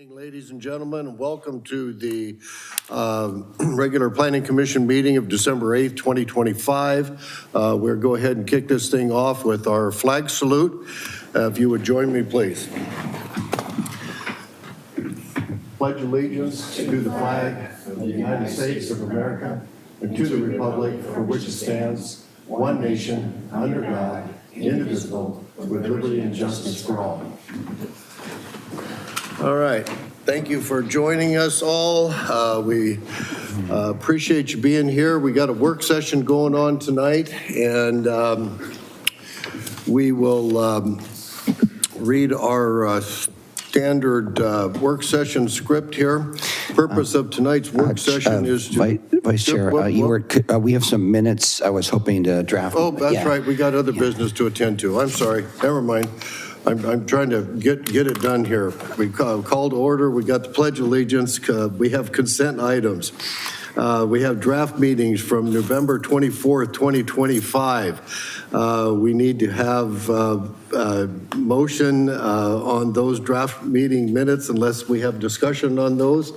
Ladies and gentlemen, and welcome to the regular Planning Commission meeting of December 8th, 2025. We'll go ahead and kick this thing off with our flag salute. If you would join me, please. Pledge allegiance to the flag of the United States of America and to the republic for which it stands, one nation, under God, indivisible, with liberty and justice for all. All right. Thank you for joining us all. We appreciate you being here. We got a work session going on tonight, and we will read our standard work session script here. Purpose of tonight's work session is to... Vice Chair, we have some minutes I was hoping to draft. Oh, that's right. We got other business to attend to. I'm sorry. Never mind. I'm trying to get it done here. We called order. We got the Pledge of Allegiance. We have consent items. We have draft meetings from November 24th, 2025. We need to have motion on those draft meeting minutes unless we have discussion on those.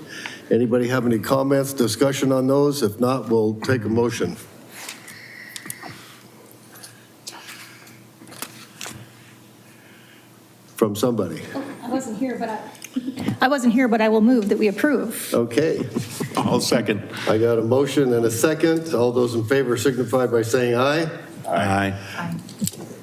Anybody have any comments, discussion on those? If not, we'll take a motion. From somebody. I wasn't here, but I will move that we approve. Okay. I'll second. I got a motion and a second. All those in favor signify by saying aye. Aye. Aye.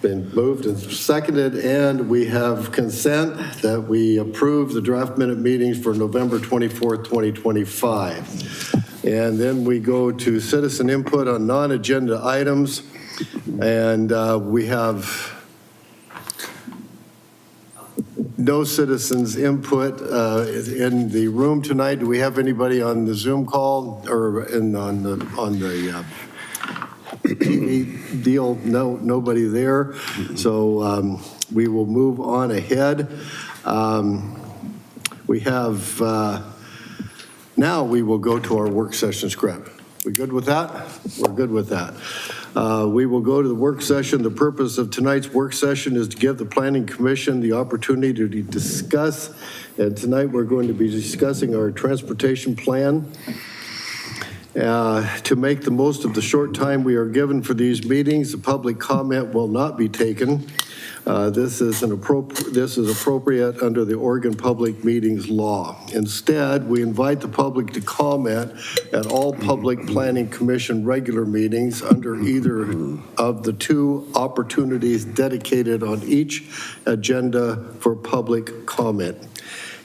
Been moved and seconded, and we have consent that we approve the draft minute meetings for November 24th, 2025. And then we go to citizen input on non-agenda items, and we have no citizens' input in the room tonight. Do we have anybody on the Zoom call or on the TV deal? No, nobody there. So we will move on ahead. We have now we will go to our work session script. We good with that? We're good with that. We will go to the work session. The purpose of tonight's work session is to give the Planning Commission the opportunity to discuss, and tonight we're going to be discussing our transportation plan. To make the most of the short time we are given for these meetings, the public comment will not be taken. This is appropriate under the Oregon Public Meetings Law. Instead, we invite the public to comment at all Public Planning Commission regular meetings under either of the two opportunities dedicated on each agenda for public comment.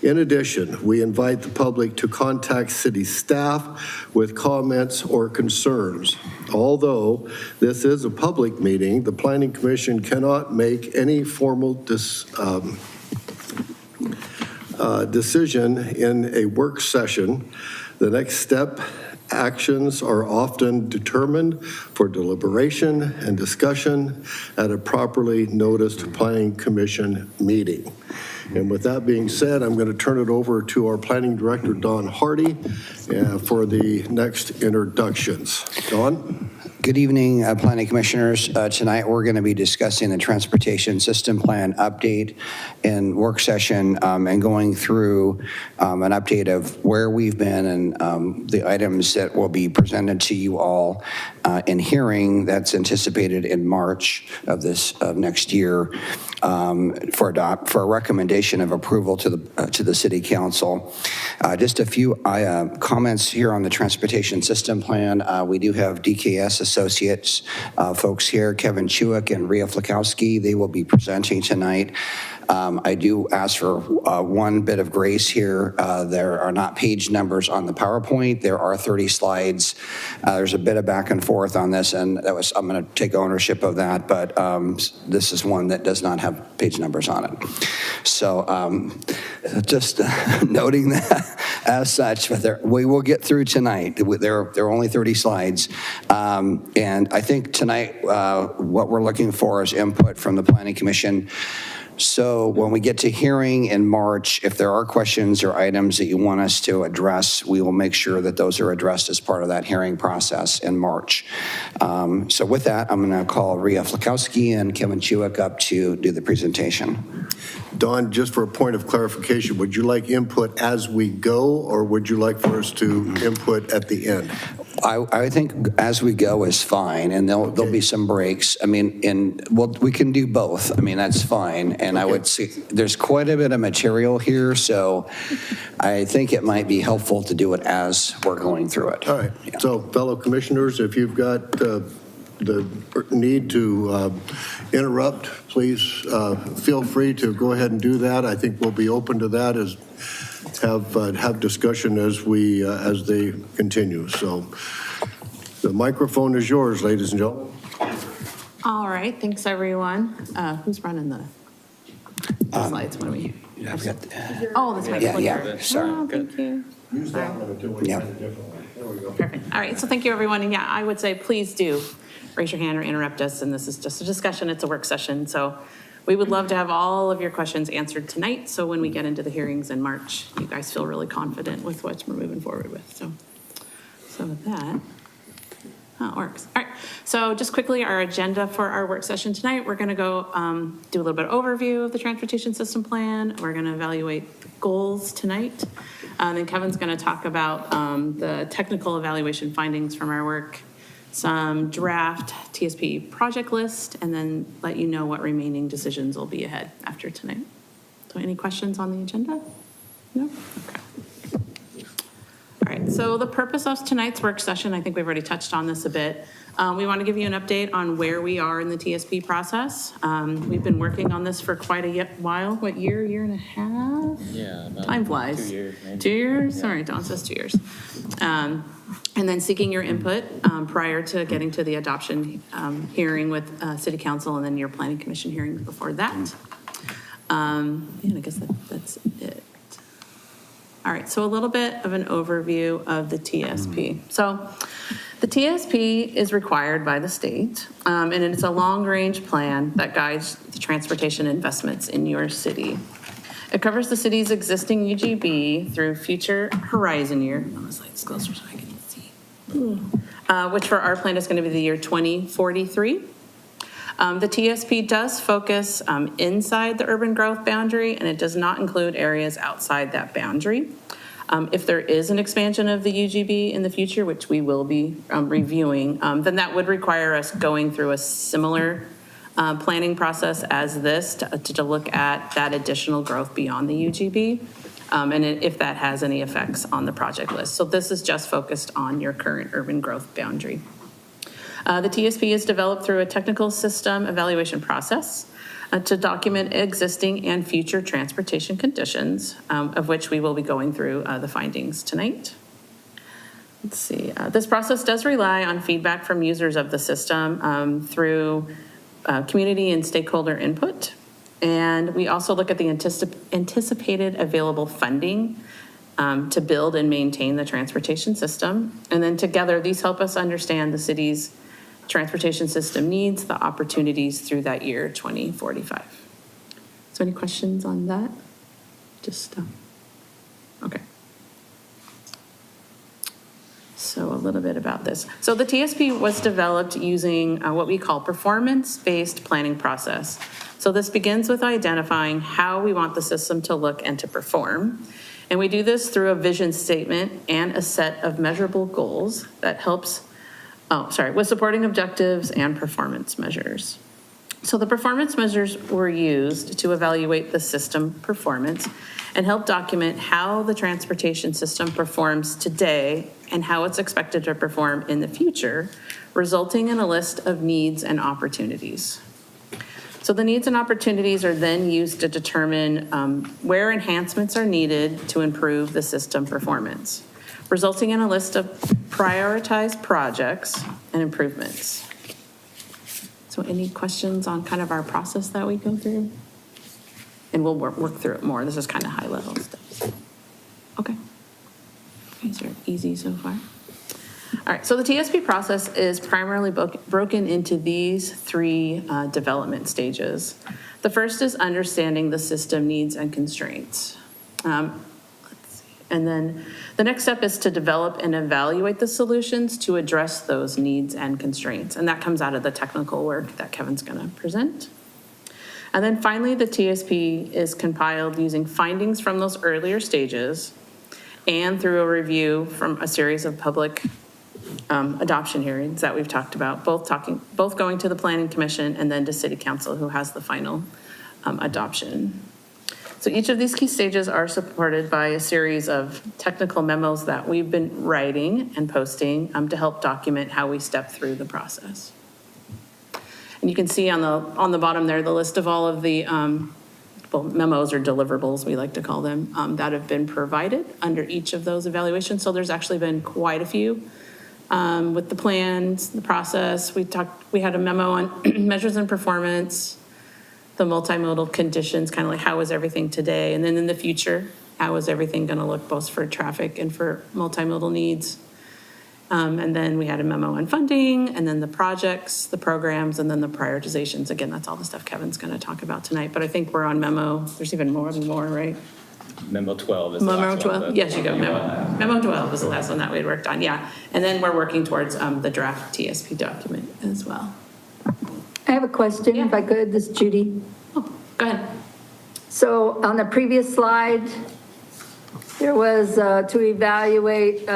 In addition, we invite the public to contact city staff with comments or concerns. Although this is a public meeting, the Planning Commission cannot make any formal decision in a work session. The next step actions are often determined for deliberation and discussion at a properly noticed Planning Commission meeting. And with that being said, I'm going to turn it over to our Planning Director, Don Hardy, for the next introductions. Don? Good evening, Planning Commissioners. Tonight we're going to be discussing the Transportation System Plan update and work session and going through an update of where we've been and the items that will be presented to you all in hearing that's anticipated in March of next year for a recommendation of approval to the City Council. Just a few comments here on the Transportation System Plan. We do have DKS Associates folks here, Kevin Chewuk and Rhea Flakowski. They will be presenting tonight. I do ask for one bit of grace here. There are not page numbers on the PowerPoint. There are 30 slides. There's a bit of back and forth on this, and I'm going to take ownership of that, but this is one that does not have page numbers on it. So just noting that as such, but we will get through tonight. There are only 30 slides. And I think tonight what we're looking for is input from the Planning Commission. So when we get to hearing in March, if there are questions or items that you want us to address, we will make sure that those are addressed as part of that hearing process in March. So with that, I'm going to call Rhea Flakowski and Kevin Chewuk up to do the presentation. Don, just for a point of clarification, would you like input as we go, or would you like for us to input at the end? I think as we go is fine, and there'll be some breaks. I mean, we can do both. I mean, that's fine. And I would say there's quite a bit of material here, so I think it might be helpful to do it as we're going through it. All right. Yeah. So, fellow commissioners, if you've got the need to interrupt, please feel free to go ahead and do that. I think we'll be open to that, as have discussion as they continue. So the microphone is yours, ladies and gentlemen. All right, thanks everyone. Who's running the slides? What are we? Oh, this might be Yeah, sorry. Oh, thank you. Use that one and do it Yeah. kind of differently. There we go. Perfect. All right, so thank you everyone. And yeah, I would say please do raise your hand or interrupt us. And this is just a discussion. It's a work session. So we would love to have all of your questions answered tonight. So when we get into the hearings in March, you guys feel really confident with what we're moving forward with. So with that, it works. All right, so just quickly, our agenda for our work session tonight, we're gonna go do a little bit of overview of the transportation system plan. We're gonna evaluate goals tonight. Then Kevin's gonna talk about the technical evaluation findings from our work, some draft TSP project list, and then let you know what remaining decisions will be ahead after tonight. So any questions on the agenda? No? Okay. All right, so the purpose of tonight's work session, I think we've already touched on this a bit. We want to give you an update on where we are in the TSP process. We've been working on this for quite a while. What, year and a half? Yeah. Time flies. 2 years, maybe. 2 years? Yeah. Sorry, Dawn says 2 years. And then seeking your input prior to getting to the adoption hearing with City Council, and then your Planning Commission hearings before that. And I guess that's it. All right, so a little bit of an overview of the TSP. So the TSP is required by the state, and it's a long-range plan that guides the transportation investments in your city. It covers the city's existing UGB through future horizon year. I'm gonna slide this closer so I can see. Which for our plan is going to be the year 2043. The TSP does focus inside the urban growth boundary, and it does not include areas outside that boundary. If there is an expansion of the UGB in the future, which we will be reviewing, then that would require us going through a similar planning process as this to look at that additional growth beyond the UGB, and if that has any effects on the project list. So this is just focused on your current urban growth boundary. The TSP is developed through a technical system evaluation process to document existing and future transportation conditions, of which we will be going through the findings tonight. Let's see. This process does rely on feedback from users of the system through community and stakeholder input. And we also look at the anticipated available funding to build and maintain the transportation system. And then together, these help us understand the city's transportation system needs, the opportunities through that year 2045. So any questions on that? Just, okay. So a little bit about this. So the TSP was developed using what we call performance-based planning process. So this begins with identifying how we want the system to look and to perform. And we do this through a vision statement and a set of measurable goals that helps with supporting objectives and performance measures. So the performance measures were used to evaluate the system performance and help document how the transportation system performs today and how it's expected to perform in the future, resulting in a list of needs and opportunities. So the needs and opportunities are then used to determine where enhancements are needed to improve the system performance, resulting in a list of prioritized projects and improvements. So any questions on kind of our process that we go through? And we'll work through it more. This is kind of high level stuff. Okay. These are easy so far. All right, so the TSP process is primarily broken into these three development stages. The first is understanding the system needs and constraints. And then the next step is to develop and evaluate the solutions to address those needs and constraints. And that comes out of the technical work that Kevin's going to present. And then finally, the TSP is compiled using findings from those earlier stages and through a review from a series of public adoption hearings that we've talked about, both going to the Planning Commission and then to City Council, who has the final adoption. So each of these key stages are supported by a series of technical memos that we've been writing and posting to help document how we step through the process. And you can see on the bottom there, the list of all of the memos or deliverables, we like to call them, that have been provided under each of those evaluations. So there's actually been quite a few with the plans, the process. We had a memo on measures and performance, the multimodal conditions, kind of like how is everything today, and then in the future, how is everything going to look both for traffic and for multimodal needs. And then we had a memo on funding, and then the projects, the programs, and then the prioritizations. Again, that's all the stuff Kevin's going to talk about tonight, but I think we're on memo, there's even more than more, right? Memo 12 is the Memo last 12, one. yes, you go, memo 12 was the last one that we had worked on, yeah. And then we're working towards the draft TSP document as well. I have a question, if I could. This is Judy. Oh, go ahead. So on the previous slide, there was to evaluate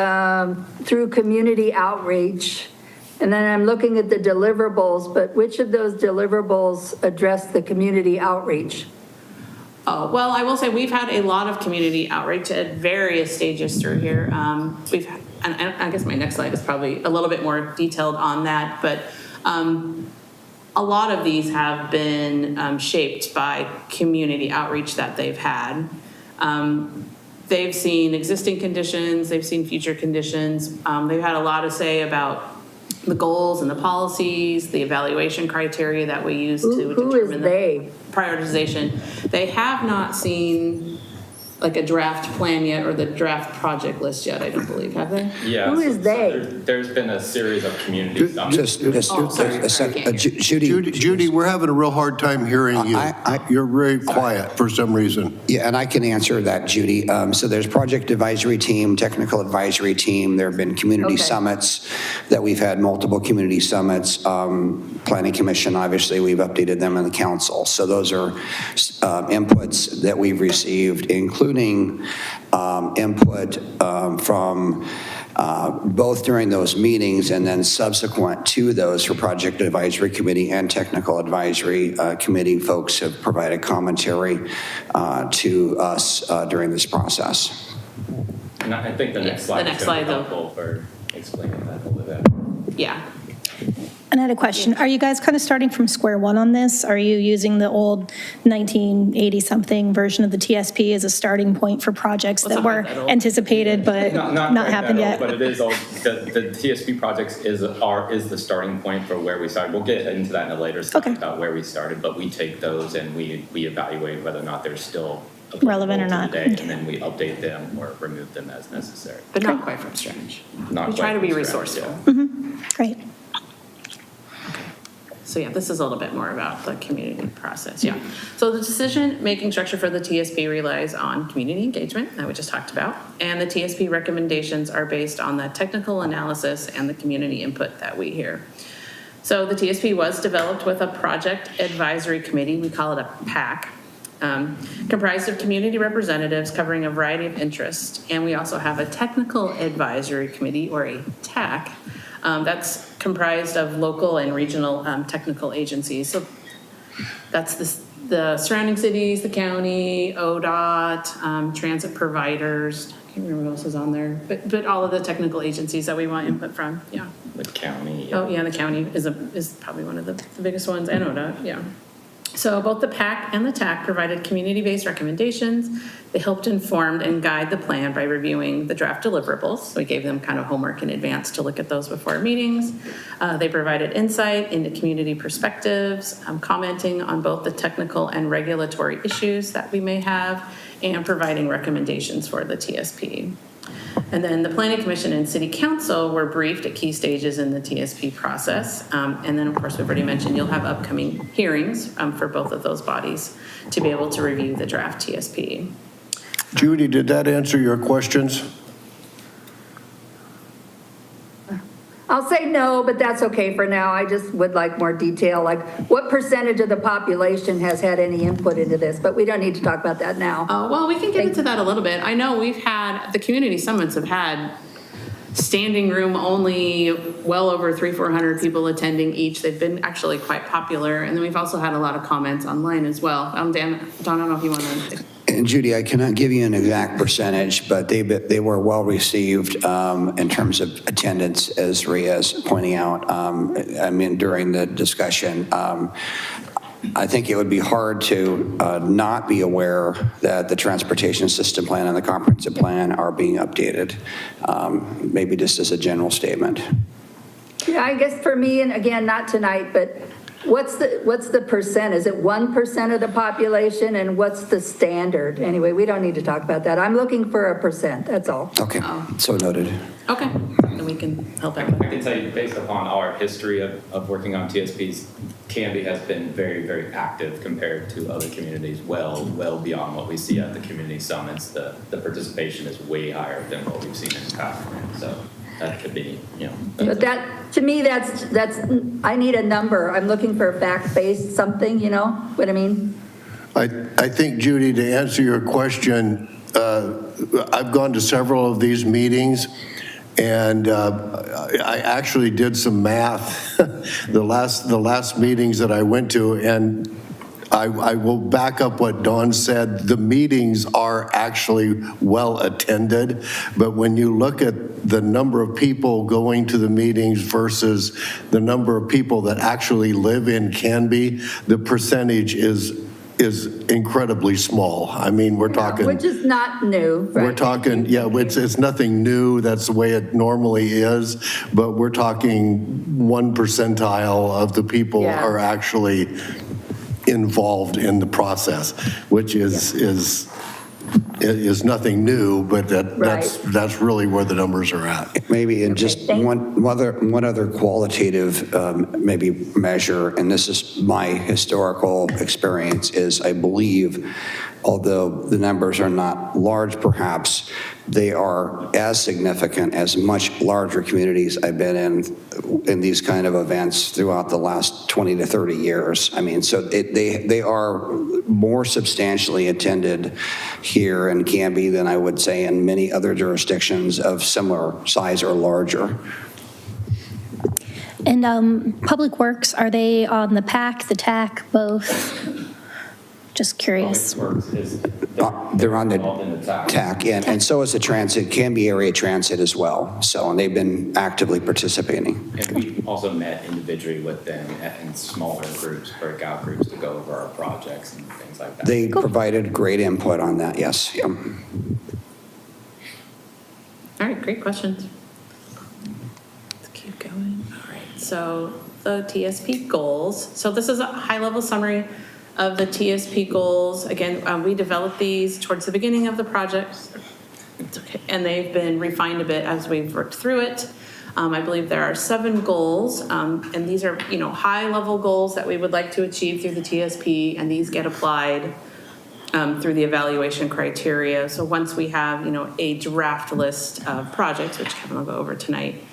through community outreach. And then I'm looking at the deliverables, but which of those deliverables address the community outreach? Oh, well, I will say we've had a lot of community outreach at various stages through here. And I guess my next slide is probably a little bit more detailed on that, but a lot of these have been shaped by community outreach that they've had. They've seen existing conditions, they've seen future conditions. They've had a lot to say about the goals and the policies, the evaluation criteria that we use to determine the prioritization. They have not seen like a draft plan yet or the draft project list yet, I don't believe, have they? Yeah. Who is they? There's been a series of community summits. Judy, we're having a real hard time hearing you. You're very quiet for some reason. Yeah, and I can answer that, Judy. So there's project advisory team, technical advisory team. There have been community summits that we've had, multiple community summits. Planning Commission, obviously, we've updated them in the council. So those are inputs that we've received, including input from both during those meetings and then subsequent to those for Project Advisory Committee and Technical Advisory Committee. Folks have provided commentary to us during this process. And I think the next slide is going to be helpful for explaining that a little bit. Yeah. And I had a question. Are you guys kind of starting from square one on this? Are you using the old 1980-something version of the TSP as a starting point for projects that were anticipated but not happened yet? But it is all, the TSP projects is the starting point for where we started. We'll get into that in a later slide about where we started, but we take those and we evaluate whether or not they're still relevant or not. Today, and then we update them or remove them as necessary. But not quite from scratch. We try to be resourceful. Great. So yeah, this is a little bit more about the community process, yeah. So the decision-making structure for the TSP relies on community engagement that we just talked about, and the TSP recommendations are based on the technical analysis and the community input that we hear. So the TSP was developed with a project advisory committee, we call it a PAC, comprised of community representatives covering a variety of interests, and we also have a technical advisory committee, or a TAC, that's comprised of local and regional technical agencies. So that's the surrounding cities, the county, ODOT, transit providers. I can't remember what else is on there, but all of the technical agencies that we want input from, yeah. The county. Oh, yeah, the county is probably one of the biggest ones, and ODOT, yeah. So both the PAC and the TAC provided community-based recommendations. They helped inform and guide the plan by reviewing the draft deliverables. So we gave them kind of homework in advance to look at those before meetings. They provided insight into community perspectives, commenting on both the technical and regulatory issues that we may have, and providing recommendations for the TSP. And then the Planning Commission and City Council were briefed at key stages in the TSP process. And then, of course, we've already mentioned you'll have upcoming hearings for both of those bodies to be able to review the draft TSP. Judy, did that answer your questions? I'll say no, but that's okay for now. I just would like more detail, like what percentage of the population has had any input into this, but we don't need to talk about that now. Well, we can get into that a little bit. I know we've had, the community summits have had standing room only, well over 300-400 people attending each. They've been actually quite popular. And then we've also had a lot of comments online as well. Dan, I don't know if you want to. And Judy, I cannot give you an exact percentage, but they were well received in terms of attendance, as Rhea is pointing out. I mean, during the discussion, I think it would be hard to not be aware that the transportation system plan and the comprehensive plan are being updated, maybe just as a general statement. Yeah, I guess for me, and again, not tonight, but what's the percent? Is it 1% of the population, and what's the standard? Anyway, we don't need to talk about that. I'm looking for a percent, that's all. Okay, so noted. Okay, then we can help out. I can tell you, based upon our history of working on TSPs, Canby has been very, very active compared to other communities, well beyond what we see at the community summits. The participation is way higher than what we've seen in the past. So that could be, But that, to me, that's, I need a number. I'm looking for a fact-based something, you know what I mean? I think, Judy, to answer your question, I've gone to several of these meetings, and I actually did some math the last meetings that I went to, and I will back up what Dawn said. The meetings are actually well attended, but when you look at the number of people going to the meetings versus the number of people that actually live in Canby, the percentage is incredibly small. I mean, we're talking... Which is not new, right? We're talking, yeah, it's nothing new. That's the way it normally is. But we're talking 1 percentile of the people are actually involved in the process, which is nothing new, but that's really where the numbers are at. Maybe in just one other qualitative maybe measure, and this is my historical experience, is I believe, although the numbers are not large perhaps, they are as significant as much larger communities I've been in these kind of events throughout the last 20 to 30 years. I mean, so they are more substantially attended here in Canby than I would say in many other jurisdictions of similar size or larger. And Public Works, are they on the PAC, the TAC, both? Just curious. They're on the TAC, and so is the transit, Canby Area Transit as well. So, and they've been actively participating. And we also met individually with them in smaller groups, breakout groups, to go over our projects and things like that. They provided great input on that, yes. Yeah. All right, great questions. Let's keep going. All right, so the TSP goals. So this is a high-level summary of the TSP goals. Again, we developed these towards the beginning of the project. It's okay. And they've been refined a bit as we've worked through it. I believe there are 7 goals, and these are, high-level goals that we would like to achieve through the TSP, and these get applied through the evaluation criteria. So once we have, a draft list of projects, which Kevin will go over tonight,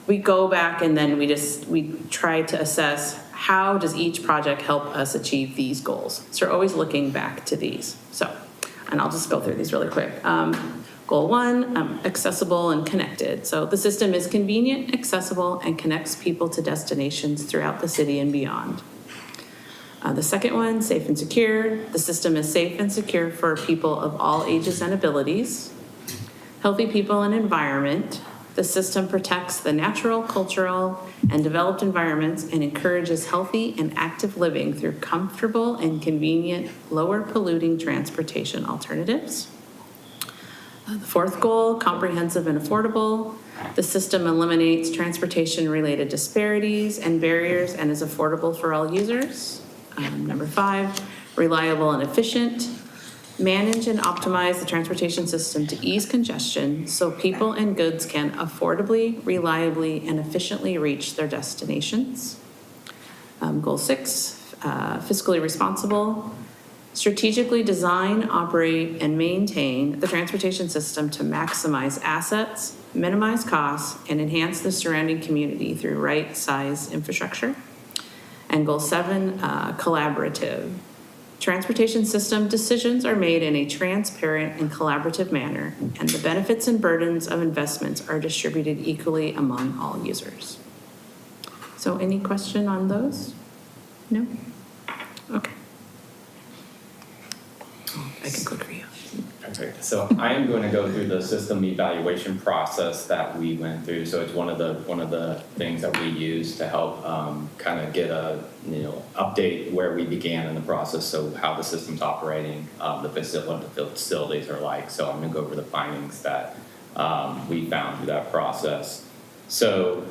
we go back and then we try to assess how does each project help us achieve these goals. So we're always looking back to these. So, and I'll just go through these really quick. Goal 1, accessible and connected. So the system is convenient, accessible, and connects people to destinations throughout the city and beyond. The second one, safe and secure. The system is safe and secure for people of all ages and abilities. Healthy people and environment. The system protects the natural, cultural, and developed environments and encourages healthy and active living through comfortable and convenient, lower polluting transportation alternatives. The fourth goal, comprehensive and affordable. The system eliminates transportation-related disparities and barriers and is affordable for all users. Number 5, reliable and efficient. Manage and optimize the transportation system to ease congestion so people and goods can affordably, reliably, and efficiently reach their destinations. Goal 6, fiscally responsible. Strategically design, operate, and maintain the transportation system to maximize assets, minimize costs, and enhance the surrounding community through right-size infrastructure. And goal 7, collaborative. Transportation system decisions are made in a transparent and collaborative manner, and the benefits and burdens of investments are distributed equally among all users. So any question on those? No? Okay. I can click for you. Okay, so I am going to go through the system evaluation process that we went through. So it's one of the things that we use to help kind of get a update where we began in the process. So how the system's operating, what the facilities are like. So I'm going to go over the findings that we found through that process. So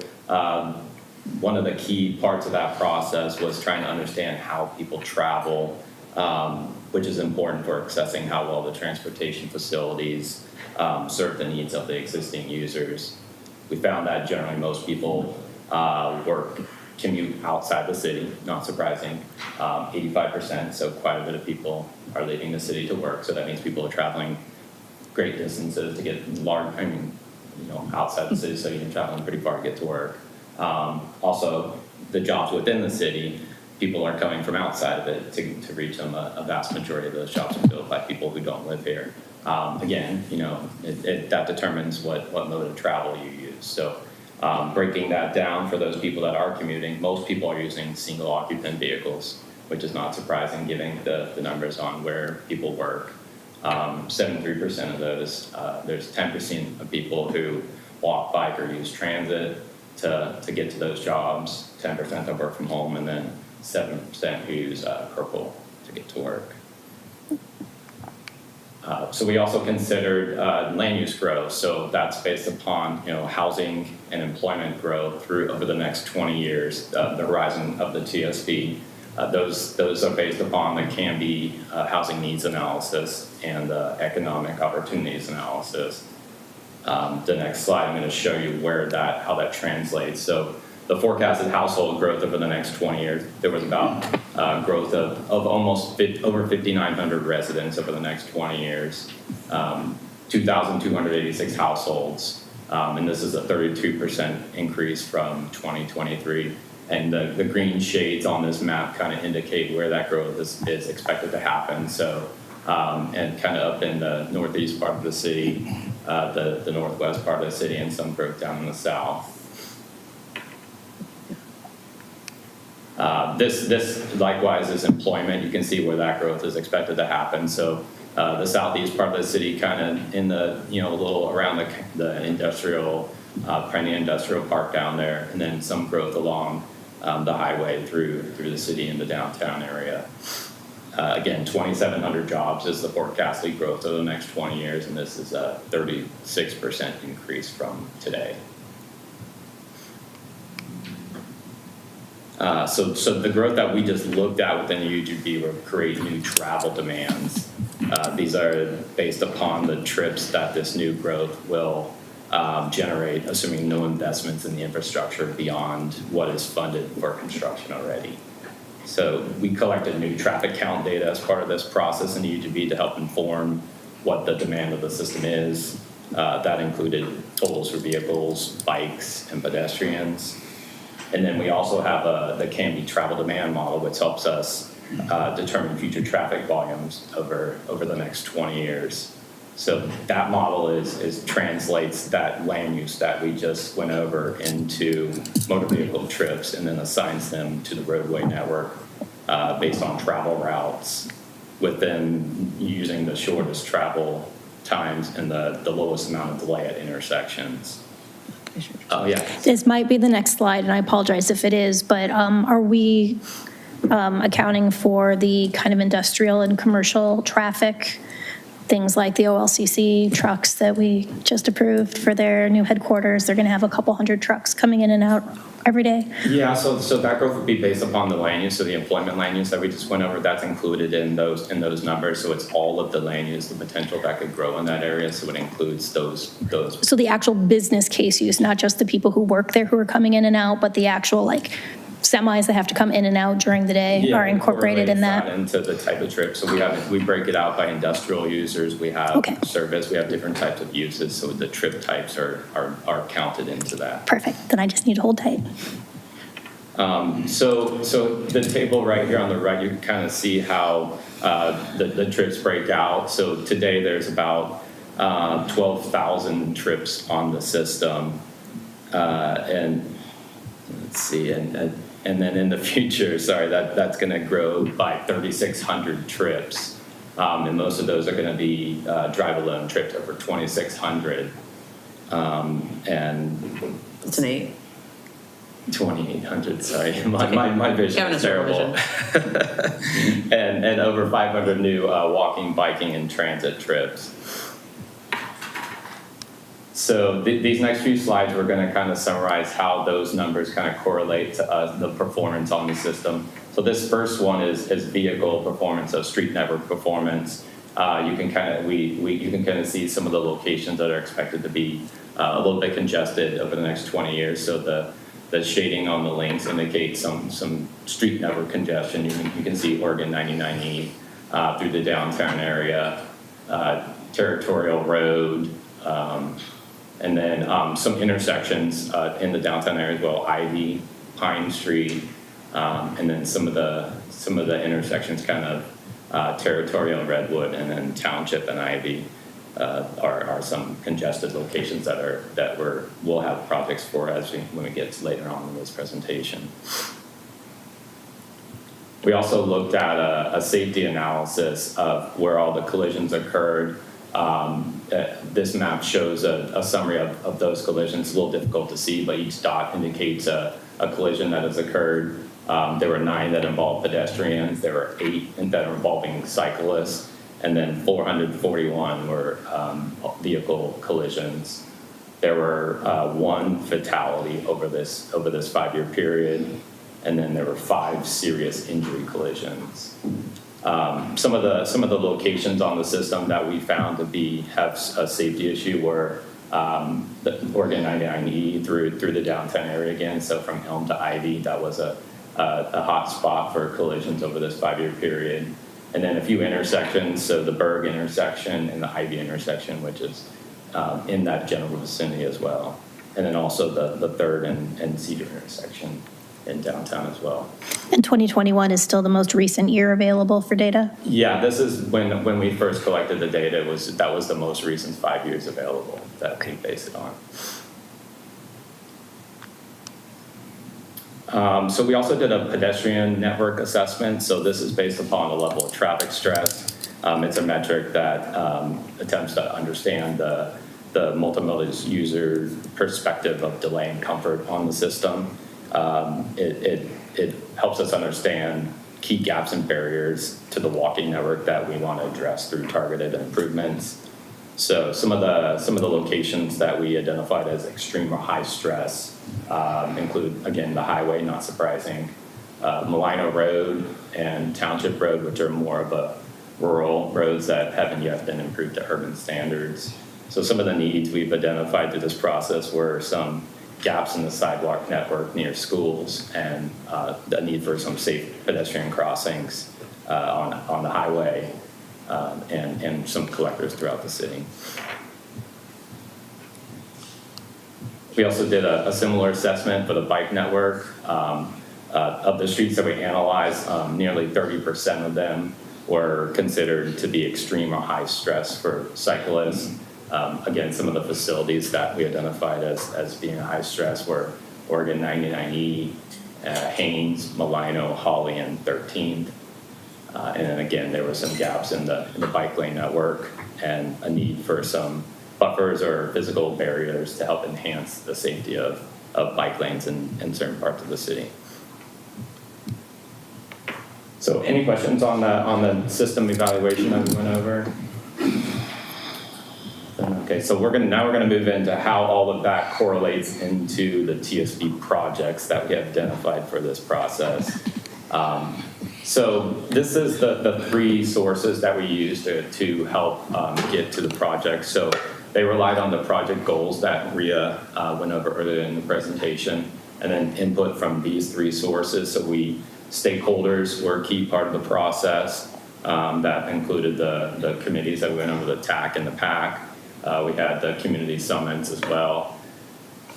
one of the key parts of that process was trying to understand how people travel, which is important for assessing how well the transportation facilities serve the needs of the existing users. We found that generally most people commute outside the city, not surprising, 85%, so quite a bit of people are leaving the city to work, so that means people are traveling great distances to get outside the city, so you're traveling pretty far to get to work. Also, the jobs within the city, people are coming from outside of it to reach them. A vast majority of those jobs are filled by people who don't live here. Again, that determines what mode of travel you use. So breaking that down for those people that are commuting, most people are using single occupant vehicles, which is not surprising given the numbers on where people work. 73% of those, there's 10% of people who walk, bike, or use transit to get to those jobs, 10% that work from home, and then 7% who use carpool to get to work. So we also considered land use growth. So that's based upon housing and employment growth over the next 20 years, the horizon of the TSP. Those are based upon the Canby housing needs analysis and the economic opportunities analysis. The next slide, I'm going to show you how that translates. So the forecasted household growth over the next 20 years, there was about growth of almost over 5,900 residents over the next 20 years, 2,286 households, and this is a 32% increase from 2023. And the green shades on this map kind of indicate where that growth is expected to happen. So, and kind of up in the northeast part of the city, the northwest part of the city, and some growth down in the south. This likewise is employment. You can see where that growth is expected to happen. So the southeast part of the city, kind of in the a little around the industrial, Prairie Industrial Park down there, and then some growth along the highway through the city in the downtown area. Again, 2,700 jobs is the forecasted growth over the next 20 years, and this is a 36% increase from today. So the growth that we just looked at within the UGB will create new travel demands. These are based upon the trips that this new growth will generate, assuming no investments in the infrastructure beyond what is funded for construction already. So we collected new traffic count data as part of this process in the UGB to help inform what the demand of the system is. That included totals for vehicles, bikes, and pedestrians. And then we also have the Canby travel demand model, which helps us determine future traffic volumes over the next 20 years. So that model translates that land use that we just went over into motor vehicle trips and then assigns them to the roadway network based on travel routes, within using the shortest travel times and the lowest amount of delay at intersections. Oh, yeah. This might be the next slide, and I apologize if it is, but are we accounting for the kind of industrial and commercial traffic, things like the OLCC trucks that we just approved for their new headquarters? They're going to have a couple hundred trucks coming in and out every day. Yeah, so that growth would be based upon the land use, so the employment land use that we just went over, that's included in those numbers. So it's all of the land use, the potential that could grow in that area. So it includes those. So the actual business case use, not just the people who work there who are coming in and out, but the actual semis that have to come in and out during the day Yeah, are incorporated in that? Into the type of trip. So we break it out by industrial users. We have Okay. service. We have different types of uses. So the trip types are counted into that. Perfect, then I just need to hold tight. So the table right here on the right, you can kind of see how the trips break out. So today there's about 12,000 trips on the system. And let's see, and then in the future, sorry, that's going to grow by 3,600 trips. And most of those are going to be drive-alone trips over 2,600. And It's an 8. 2,800, sorry. My vision Kevin is has terrible terrible. and over 500 new walking, biking, and transit trips. So these next few slides, we're going to kind of summarize how those numbers kind of correlate to the performance on the system. So this first one is vehicle performance, so street network performance. You can kind of you can kind of see some of the locations that are expected to be a little bit congested over the next 20 years. So the shading on the lanes indicates some street network congestion. You can see Oregon 99E through the downtown area, Territorial Road, and then some intersections in the downtown area as well, Ivy, Pine Street, and then some of the intersections kind of Territorial, Redwood, and then Township and Ivy are some congested locations that we'll have projects for when we get later on in this presentation. We also looked at a safety analysis of where all the collisions occurred. This map shows a summary of those collisions. It's a little difficult to see, but each dot indicates a collision that has occurred. There were 9 that involved pedestrians. There were 8 that are involving cyclists. And then 441 were vehicle collisions. There were 1 fatality over this 5-year period. And then there were 5 serious injury collisions. Some of the locations on the system that we found to have a safety issue were the Oregon 99E through the downtown area again. So from Elm to Ivy, that was a hot spot for collisions over this 5-year period. And then a few intersections, so the Berg intersection and the Ivy intersection, which is in that general vicinity as well. And then also the 3rd and Cedar intersection in downtown as well. And 2021 is still the most recent year available for data? Yeah, this is when we first collected the data, that was the most recent 5 years available that we based it on. So we also did a pedestrian network assessment. So this is based upon the level of traffic stress. It's a metric that attempts to understand the multimodal user perspective of delay and comfort on the system. It helps us understand key gaps and barriers to the walking network that we want to address through targeted improvements. So some of the locations that we identified as extreme or high stress include, again, the highway, not surprising, Malino Road and Township Road, which are more of a rural roads that haven't yet been improved to urban standards. So some of the needs we've identified through this process were some gaps in the sidewalk network near schools and the need for some safe pedestrian crossings on the highway and some collectors throughout the city. We also did a similar assessment for the bike network. Of the streets that we analyzed, nearly 30% of them were considered to be extreme or high stress for cyclists. Again, some of the facilities that we identified as being high stress were Oregon 99E, Haines, Malino, Hawley, and 13th. And then again, there were some gaps in the bike lane network and a need for some buffers or physical barriers to help enhance the safety of bike lanes in certain parts of the city. So any questions on the system evaluation that we went over? Okay, so now we're going to move into how all of that correlates into the TSP projects that we have identified for this process. So this is the 3 sources that we use to help get to the project. So they relied on the project goals that Rhea went over earlier in the presentation. and then input from these three sources. So stakeholders were a key part of the process. That included the committees that went over the TAC and the PAC. We had the community summits as well,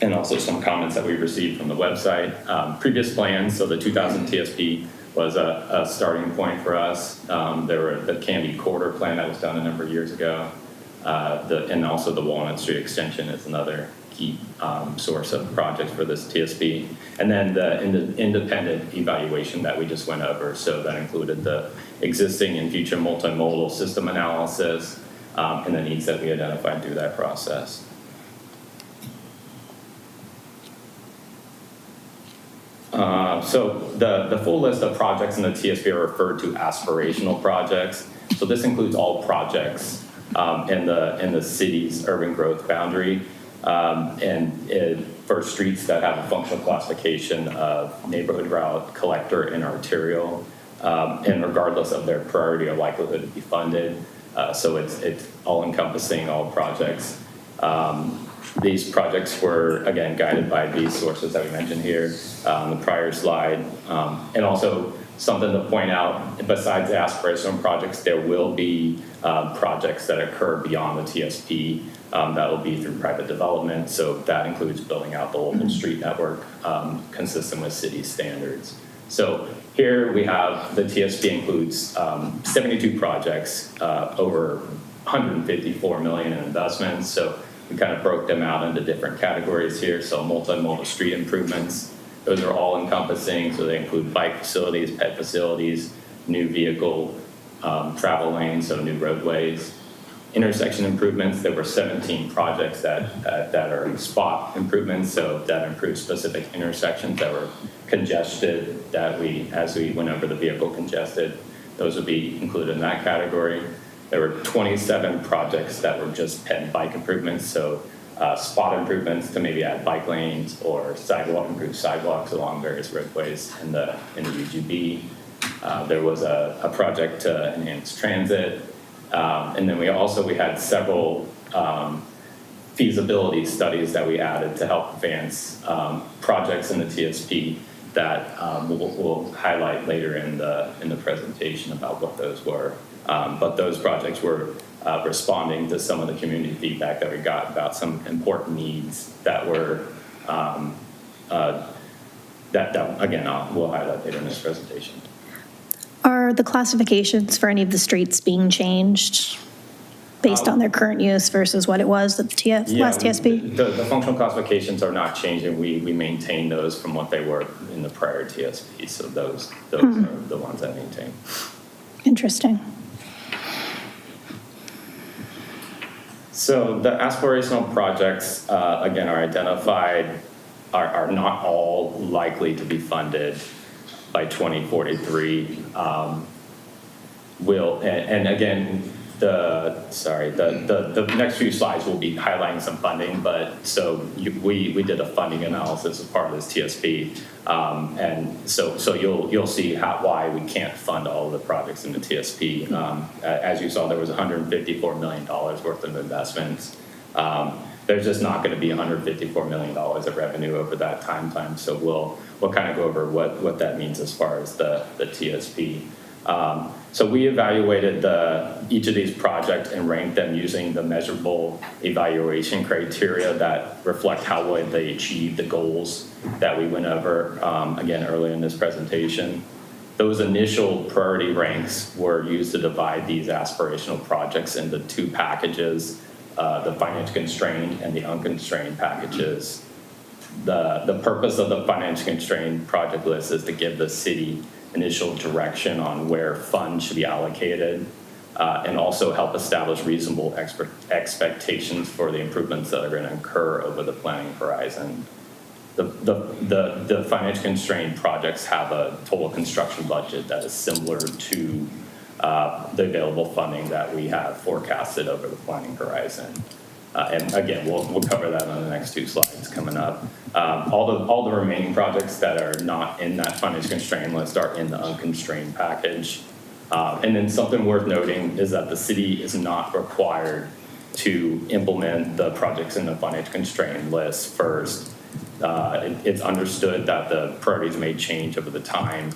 and also some comments that we received from the website. Previous plans, so the 2000 TSP was a starting point for us. There were the Canby corridor plan that was done a number of years ago, and also the Walnut Street extension is another key source of projects for this TSP. And then the independent evaluation that we just went over. So that included the existing and future multimodal system analysis and the needs that we identified through that process. So the full list of projects in the TSP are referred to aspirational projects. So this includes all projects in the city's urban growth boundary, for streets that have a functional classification of neighborhood route, collector, and arterial, and regardless of their priority or likelihood to be funded. So it's all-encompassing, all projects. These projects were, again, guided by these sources that we mentioned here on the prior slide. And also something to point out, besides the aspirational projects, there will be projects that occur beyond the TSP that will be through private development. So that includes building out the open street network consistent with city standards. So here we have the TSP includes 72 projects, over 154 million in investments. So we kind of broke them out into different categories here. So multimodal street improvements, those are all encompassing. So they include bike facilities, pet facilities, new vehicle travel lanes, so new roadways. Intersection improvements, there were 17 projects that are spot improvements. So that improves specific intersections that were congested, as we went over the vehicle congested, those would be included in that category. There were 27 projects that were just pet and bike improvements, so spot improvements to maybe add bike lanes or improve sidewalks along various roadways in the UGB. There was a project to enhance transit, and then we had several feasibility studies that we added to help advance projects in the TSP that we'll highlight later in the presentation about what those were. But those projects were responding to some of the community feedback that we got about some important needs that were, that again, we'll highlight later in this presentation. Are the classifications for any of the streets being changed based on their current use versus what it was at the last TSP? The functional classifications are not changing. We maintain those from what they were in the prior TSP. So those are the ones that maintain. Interesting. So the aspirational projects, again, are identified, are not all likely to be funded by 2043. And again, the next few slides will be highlighting some funding, but so we did a funding analysis as part of this TSP, and so you'll see why we can't fund all of the projects in the TSP. As you saw, there was $154 million worth of investments. There's just not going to be $154 million of revenue over that time. So we'll kind of go over what that means as far as the TSP. So we evaluated each of these projects and ranked them using the measurable evaluation criteria that reflect how well they achieve the goals that we went over, again, earlier in this presentation. Those initial priority ranks were used to divide these aspirational projects into two packages, the finance constrained and the unconstrained packages. The purpose of the finance constrained project list is to give the city initial direction on where funds should be allocated, and also help establish reasonable expectations for the improvements that are going to occur over the planning horizon. The finance constrained projects have a total construction budget that is similar to the available funding that we have forecasted over the planning horizon. And again, we'll cover that on the next two slides coming up. All the remaining projects that are not in that finance constrained list are in the unconstrained package. And then something worth noting is that the city is not required to implement the projects in the finance constrained list first. It's understood that the priorities may change over the time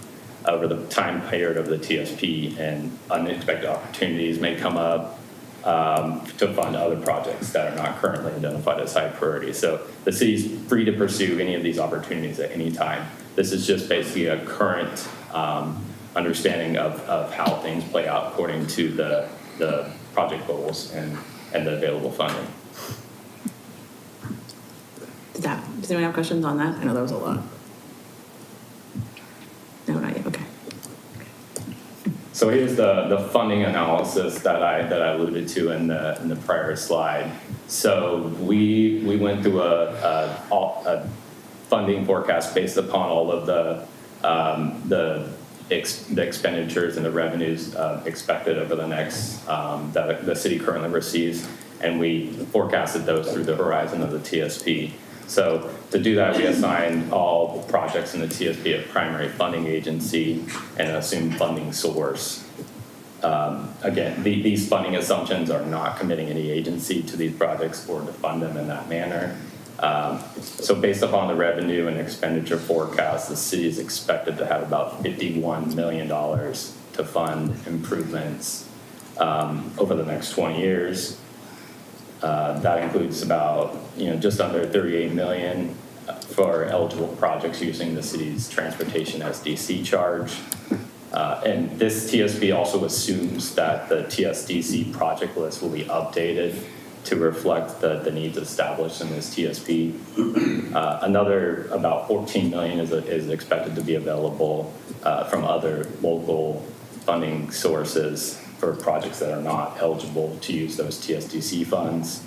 period of the TSP, and unexpected opportunities may come up to fund other projects that are not currently identified as high priority. So the city's free to pursue any of these opportunities at any time. This is just basically a current understanding of how things play out according to the project goals and the available funding. Does anyone have questions on that? I know that was a lot. No, not yet, okay. So here's the funding analysis that I alluded to in the prior slide. So we went through a funding forecast based upon all of the expenditures and the revenues expected over the next that the city currently receives, and we forecasted those through the horizon of the TSP. So to do that, we assigned all projects in the TSP a primary funding agency and an assumed funding source. Again, these funding assumptions are not committing any agency to these projects or to fund them in that manner. So based upon the revenue and expenditure forecast, the city is expected to have about $51 million to fund improvements over the next 20 years. That includes about, just under 38 million for eligible projects using the city's transportation SDC charge. And this TSP also assumes that the TSDC project list will be updated to reflect the needs established in this TSP. Another about 14 million is expected to be available from other local funding sources for projects that are not eligible to use those TSDC funds.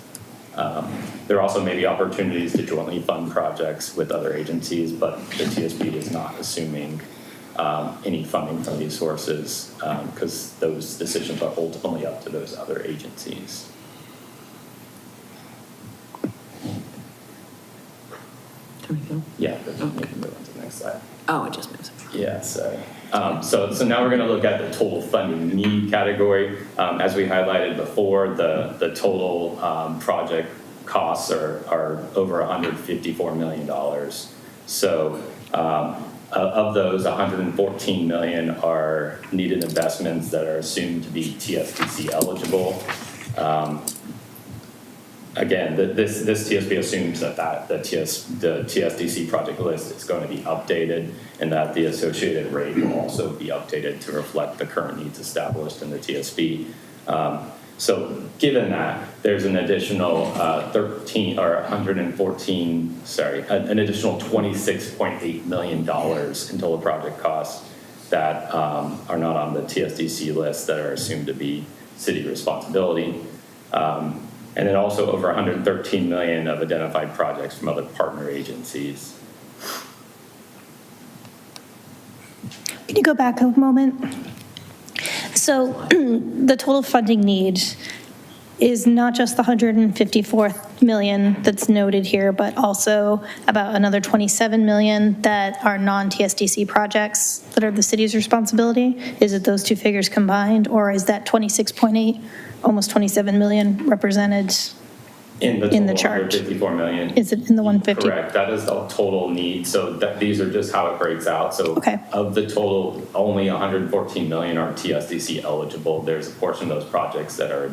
There also may be opportunities to jointly fund projects with other agencies, but the TSP is not assuming any funding from these sources because those decisions are ultimately up to those other agencies. Can we go? Yeah, we can move on to the next slide. Oh, it just moves. Yeah, sorry. So now we're going to look at the total funding need category. As we highlighted before, the total project costs are over $154 million. So of those, 114 million are needed investments that are assumed to be TSDC eligible. Again, this TSP assumes that the TSDC project list is going to be updated and that the associated rate will also be updated to reflect the current needs established in the TSP. So given that, there's an additional an additional $26.8 million in total project costs that are not on the TSDC list that are assumed to be city responsibility. And then also over 113 million of identified projects from other partner agencies. Can you go back a moment? So the total funding need is not just the 154 million that's noted here, but also about another 27 million that are non-TSDC projects that are the city's responsibility? Is it those two figures combined, or is that 26.8, almost 27 million represented in the chart? 154 million. Is it in the 150? Correct, that is the total need. So these are just how it breaks out. So okay. Of the total, only 114 million are TSDC eligible. There's a portion of those projects that are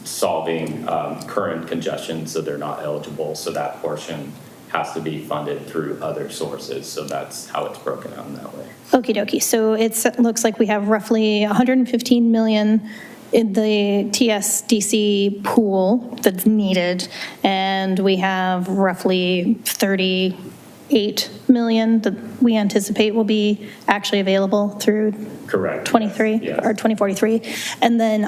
solving current congestion, so they're not eligible. So that portion has to be funded through other sources. So that's how it's broken out in that way. Okie dokie. So it looks like we have roughly 115 million in the TSDC pool that's needed, and we have roughly 38 million that we anticipate will be actually available through correct 23 yes. Or 2043. And then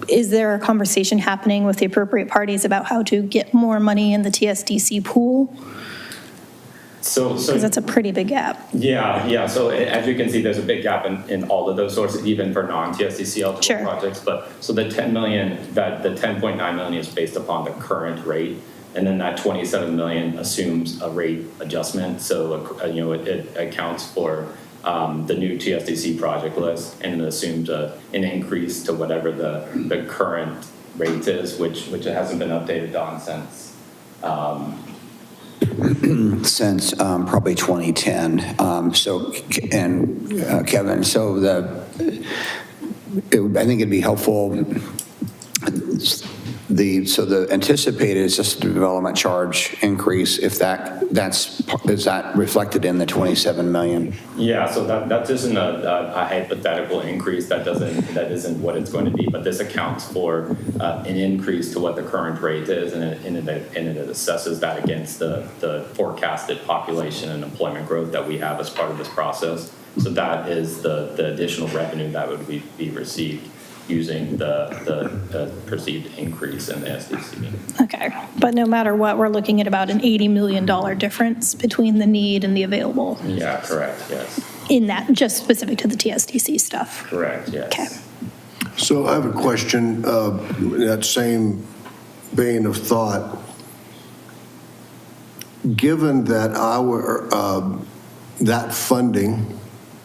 is there a conversation happening with the appropriate parties about how to get more money in the TSDC pool? So because that's a pretty big gap. Yeah. So as you can see, there's a big gap in all of those sources, even for non-TSDC eligible sure. projects. But so the 10 million, the 10.9 million is based upon the current rate, and then that 27 million assumes a rate adjustment. So it accounts for the new TSDC project list, and it assumes an increase to whatever the current rate is, which it hasn't been updated on since since probably 2010. Kevin, I think it'd be helpful. The anticipated system development charge increase, if is that reflected in the 27 million? Yeah, so that isn't a hypothetical increase. That isn't what it's going to be. But this accounts for an increase to what the current rate is, and it assesses that against the forecasted population and employment growth that we have as part of this process. So that is the additional revenue that would be received using the perceived increase in the SDC. Okay, but no matter what, we're looking at about an $80 million difference between the need and the available. Yeah, correct, yes. In that, just specific to the TSDC stuff. Correct, yes. Okay. So I have a question, in that same vein of thought. Given that that funding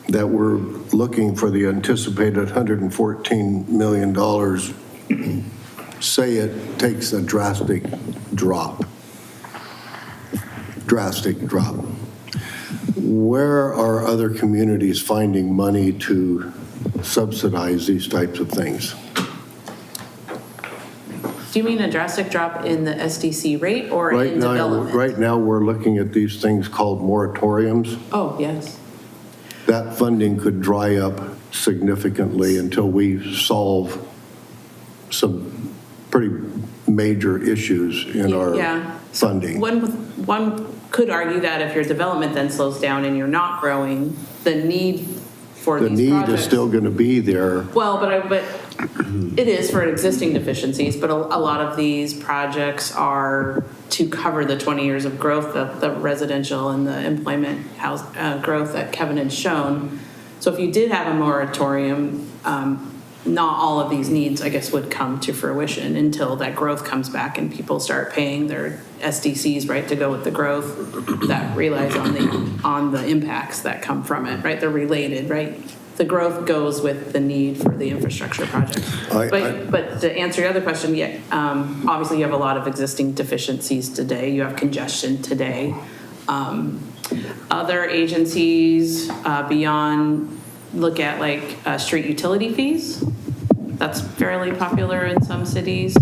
that we're looking for, the anticipated $114 million, say it takes a drastic drop, where are other communities finding money to subsidize these types of things? Do you mean a drastic drop in the SDC rate or in development? Right now, we're looking at these things called moratoriums. Oh, yes. That funding could dry up significantly until we solve some pretty major issues in our funding. One could argue that if your development then slows down and you're not growing, the need for these projects. The need is still going to be there. Well, but it is for existing deficiencies, but a lot of these projects are to cover the 20 years of growth, the residential and the employment house growth that Kevin had shown. So if you did have a moratorium, not all of these needs, I guess, would come to fruition until that growth comes back and people start paying their SDCs, right, to go with the growth that relies on the impacts that come from it, right? They're related, right? The growth goes with the need for the infrastructure project. But to answer your other question, obviously you have a lot of existing deficiencies today. You have congestion today. Other agencies beyond look at like street utility fees. That's fairly popular in some cities.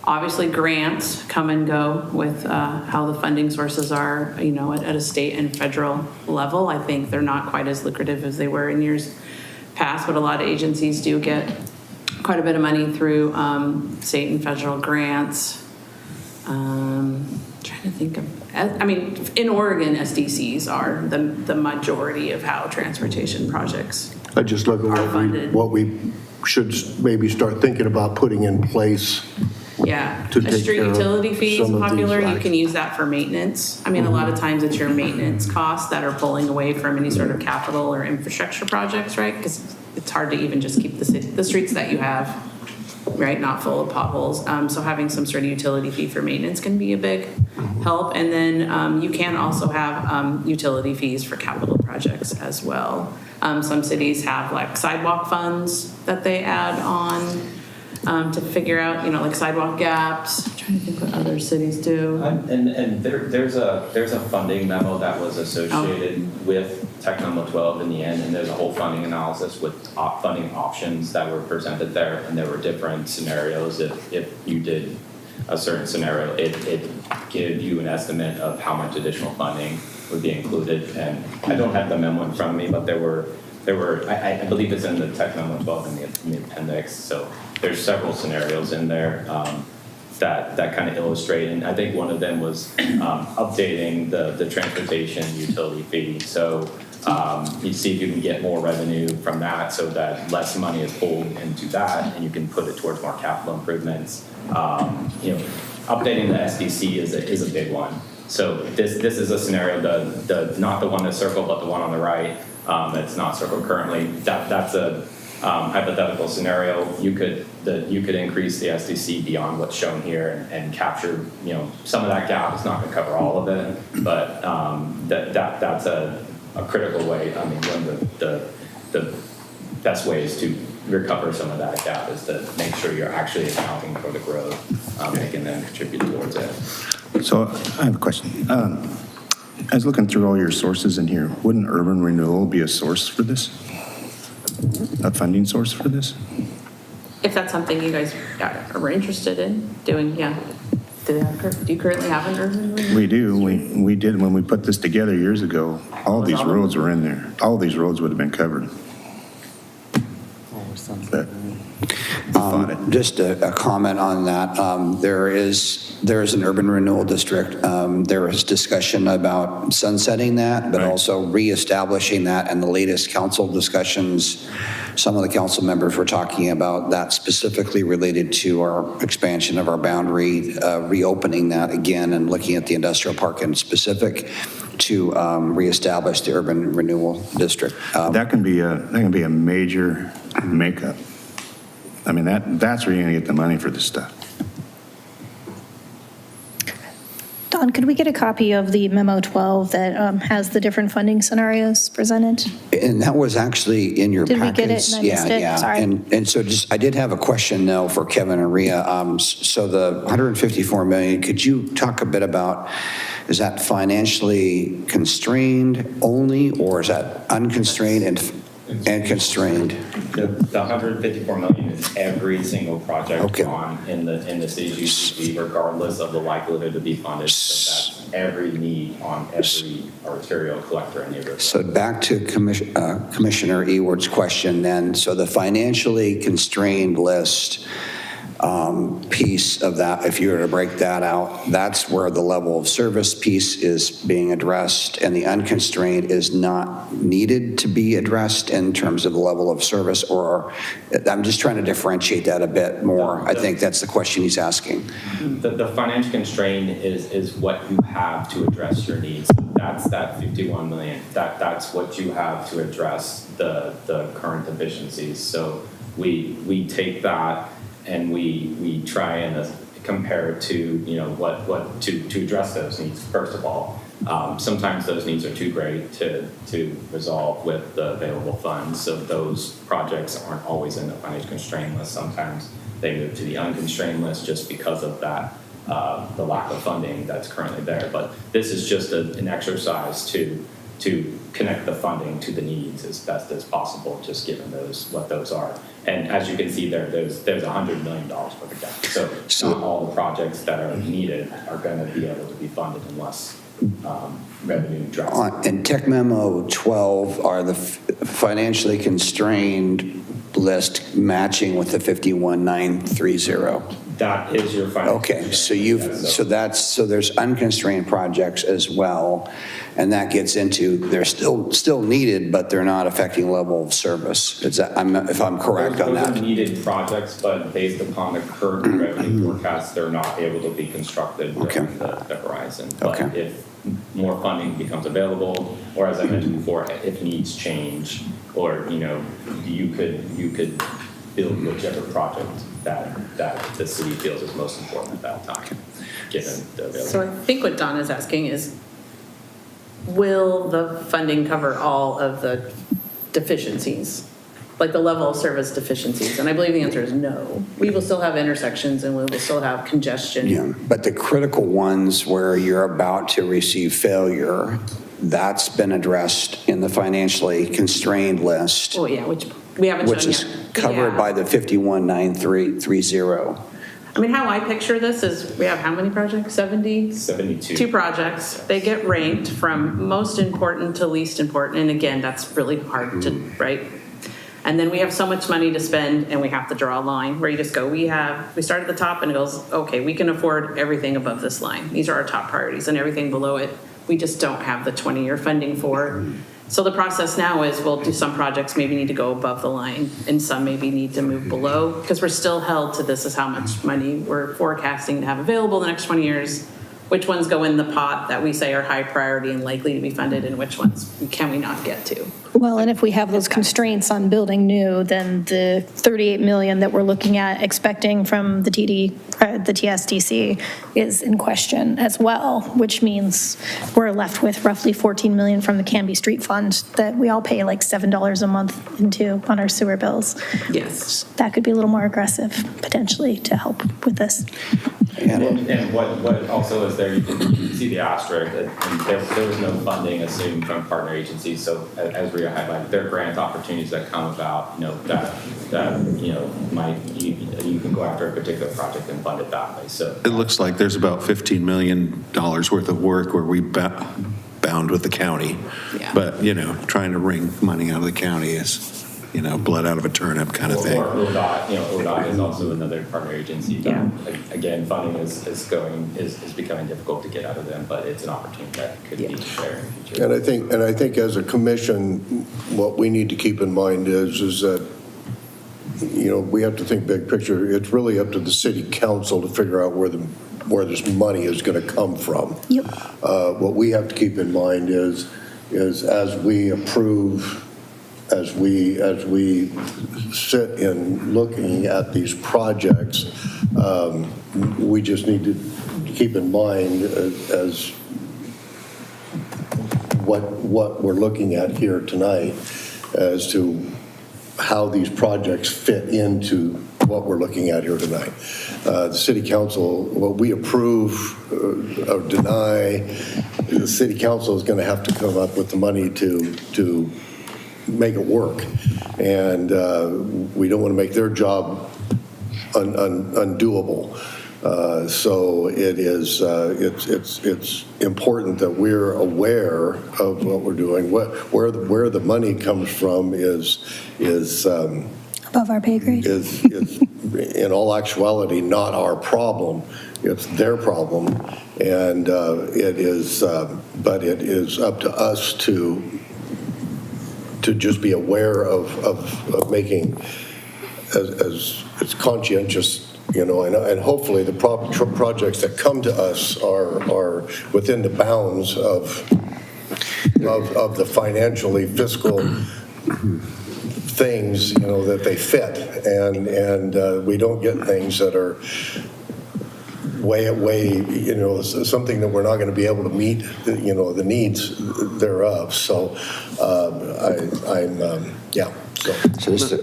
Obviously, grants come and go with how the funding sources are, at a state and federal level. I think they're not quite as lucrative as they were in years past, but a lot of agencies do get quite a bit of money through state and federal grants. Trying to think of, in Oregon, SDCs are the majority of how transportation projects I just look at what we should maybe start thinking about putting in place. Yeah, to a take street care of utility fee is some of popular. these You can use that for maintenance. A lot of times it's your maintenance costs that are pulling away from any sort of capital or infrastructure projects, right? Because it's hard to even just keep the streets that you have, right, not full of potholes. So having some sort of utility fee for maintenance can be a big help. And then you can also have utility fees for capital projects as well. Some cities have like sidewalk funds that they add on. To figure out, like sidewalk gaps. I'm trying to think what other cities do. And there's a funding memo that was associated with Tech Memo 12 in the end, and there's a whole funding analysis with funding options that were presented there, and there were different scenarios. If you did a certain scenario, it gave you an estimate of how much additional funding would be included. And I don't have the memo in front of me, but there were I believe it's in the Tech Memo 12 in the appendix. So there's several scenarios in there that kind of illustrate, and I think one of them was updating the transportation utility fee. So you see if you can get more revenue from that, so that less money is pulled into that, and you can put it towards more capital improvements. Updating the SDC is a big one. So this is a scenario, not the one that's circled, but the one on the right that's not circled currently. That's a hypothetical scenario. You could increase the SDC beyond what's shown here and capture, some of that gap. It's not going to cover all of it, but that's a critical way. One of the best ways to recover some of that gap is to make sure you're actually accounting for the growth and can then contribute towards it. So I have a question. I was looking through all your sources in here. Wouldn't urban renewal be a source for this? A funding source for this? If that's something you guys are interested in doing, yeah. Do you currently have an urban renewal? We do. We did when we put this together years ago. All these roads were in there. All these roads would have been covered. But Just a comment on that. There is an urban renewal district. There is discussion about sunsetting that, but Right. also reestablishing that. And the latest council discussions, some of the council members were talking about that specifically related to our expansion of our boundary, reopening that again and looking at the industrial park in specific to reestablish the urban renewal district. that can be a major makeup. I mean, that's where you're going to get the money for this stuff. Don, could we get a copy of the memo 12 that has the different funding scenarios presented? And that was actually in your Did we packets. get it and I missed it? Yeah. Sorry. And so I did have a question though for Kevin and Rhea. So the 154 million, could you talk a bit about, is that financially constrained only, or is that unconstrained and constrained? The 154 million is every single project Okay. in the city's UCC, regardless of the likelihood to be funded. So that's every need on every arterial collector in the river. So back to Commissioner Eward's question then. So the financially constrained list piece of that, if you were to break that out, that's where the level of service piece is being addressed, and the unconstrained is not needed to be addressed in terms of the level of service, or I'm just trying to differentiate that a bit more. I think that's the question he's asking. The financial constraint is what you have to address your needs. That's that 51 million. That's what you have to address the current deficiencies. So we take that and we try and compare it to, you know, what to address those needs. First of all, sometimes those needs are too great to resolve with the available funds. So those projects aren't always in the financial constraint list. Sometimes they move to the unconstrained list just because of that, the lack of funding that's currently there. But this is just an exercise to connect the funding to the needs as best as possible, just given what those are. And as you can see there's $100 million worth of gap. So not all the projects that are needed are going to be able to be funded unless revenue drops. In Tech Memo 12, are the financially constrained list matching with the 51930? That is your final. Okay, so there's unconstrained projects as well, and that gets into, they're still needed, but they're not affecting level of service. Is that, if I'm correct on Those that? are needed projects, but based upon the current revenue forecast, they're not able to be constructed during the horizon. But Okay. if more funding becomes available, or as I mentioned before, if needs change, or you could build whichever project that the city feels is most important at that time, given the availability. So I think what Don is asking is, will the funding cover all of the deficiencies? Like the level of service deficiencies? And I believe the answer is no. We will still have intersections and we will still have congestion. Yeah, but the critical ones where you're about to receive failure, that's been addressed in the financially constrained list. Oh, yeah, which we haven't shown yet. Which is covered by the 51930. I mean, how I picture this is we have how many projects? 72. 2 projects. They get ranked from most important to least important. And again, that's really hard to, right? And then we have so much money to spend and we have to draw a line where you just go, we start at the top and it goes, okay, we can afford everything above this line. These are our top priorities, and everything below it, we just don't have the 20-year funding for. So the process now is we'll do some projects maybe need to go above the line and some maybe need to move below, because we're still held to this is how much money we're forecasting to have available in the next 20 years. Which ones go in the pot that we say are high priority and likely to be funded, and which ones can we not get to? Well, and if we have those constraints on building new, then the 38 million that we're looking at expecting from the TSDC is in question as well, which means we're left with roughly 14 million from the Canby Street Fund that we all pay like $7 a month into on our sewer bills. Yes. That could be a little more aggressive potentially to help with this. And what also is there, you can see the asterisk, and there was no funding assumed from partner agencies. So as Rhea highlighted, there are grant opportunities that come about, you can go after a particular project and fund it that way. So It looks like there's about $15 million worth of work where we bound with the county. Yeah. But, trying to wring money out of the county is, blood out of a turnip kind of thing. Or ODOT, ODOT is also another partner agency. Yeah. Again, funding is becoming difficult to get out of them, but it's an opportunity that could be there in the future. And I think as a commission, what we need to keep in mind is that, we have to think big picture. It's really up to the city council to figure out where this money is going to come from. Yep. What we have to keep in mind is as we approve, as we sit in looking at these projects, we just need to keep in mind as what we're looking at here tonight as to how these projects fit into what we're looking at here tonight. The city council, what we approve or deny, the city council is going to have to come up with the money to make it work. And we don't want to make their job undoable. So it's important that we're aware of what we're doing. Where the money comes from is Above our pay grade. is in all actuality not our problem. It's their problem, and but it is up to us to just be aware of making as conscientious, and hopefully the projects that come to us are within the bounds of the financially fiscal things, that they fit, and we don't get things that are way, something that we're not going to be able to meet, the needs thereof. So So just a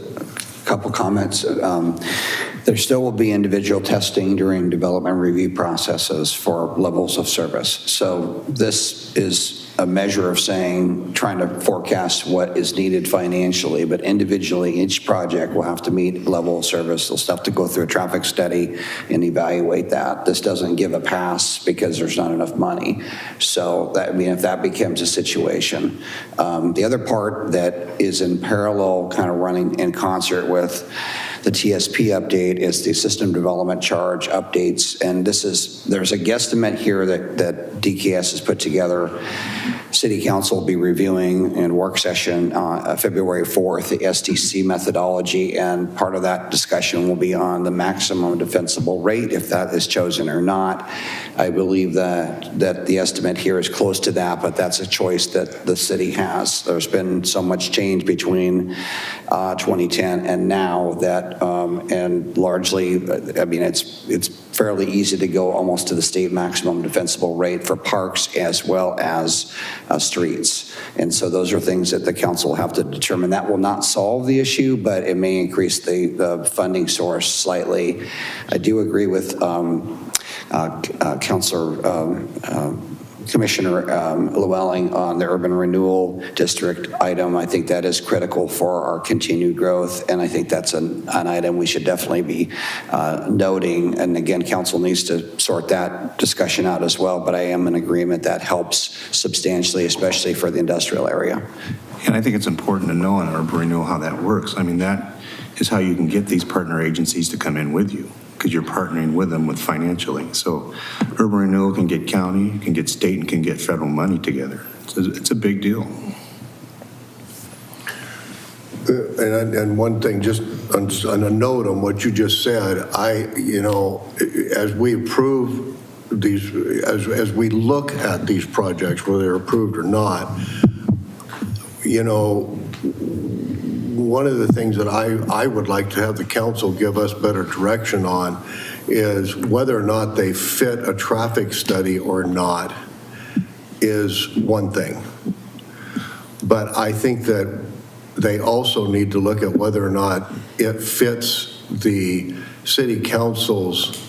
couple comments. There still will be individual testing during development review processes for levels of service. So this is a measure of trying to forecast what is needed financially, but individually, each project will have to meet level of service. They'll have to go through a traffic study and evaluate that. This doesn't give a pass because there's not enough money. So if that becomes a situation. The other part that is in parallel, kind of running in concert with the TSP update, is the system development charge updates. And there's a guesstimate here that DKS has put together. City Council will be reviewing in work session February 4th, the SDC methodology, and part of that discussion will be on the maximum defensible rate, if that is chosen or not. I believe that the estimate here is close to that, but that's a choice that the city has. There's been so much change between 2010 and now that, and largely, it's fairly easy to go almost to the state maximum defensible rate for parks as well as streets. And so those are things that the council will have to determine. That will not solve the issue, but it may increase the funding source slightly. I do agree with Commissioner Llewellyn on the urban renewal district item. I think that is critical for our continued growth, and I think that's an item we should definitely be noting. And again, council needs to sort that discussion out as well, but I am in agreement that helps substantially, especially for the industrial area. And I think it's important to know in urban renewal how that works. That is how you can get these partner agencies to come in with you, because you're partnering with them with financially. So urban renewal can get county, can get state, and can get federal money together. It's a big deal. And one thing, just on a note on what you just said, as we approve these, as we look at these projects, whether they're approved or not, one of the things that I would like to have the council give us better direction on is whether or not they fit a traffic study or not is one thing. But I think that they also need to look at whether or not it fits the city council's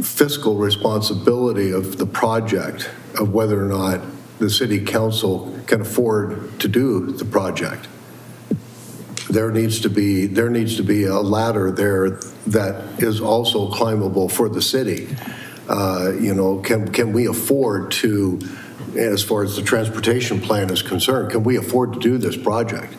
fiscal responsibility of the project, of whether or not the city council can afford to do the project. There needs to be a ladder there that is also climbable for the city. Can we afford to, as far as the transportation plan is concerned, can we afford to do this project?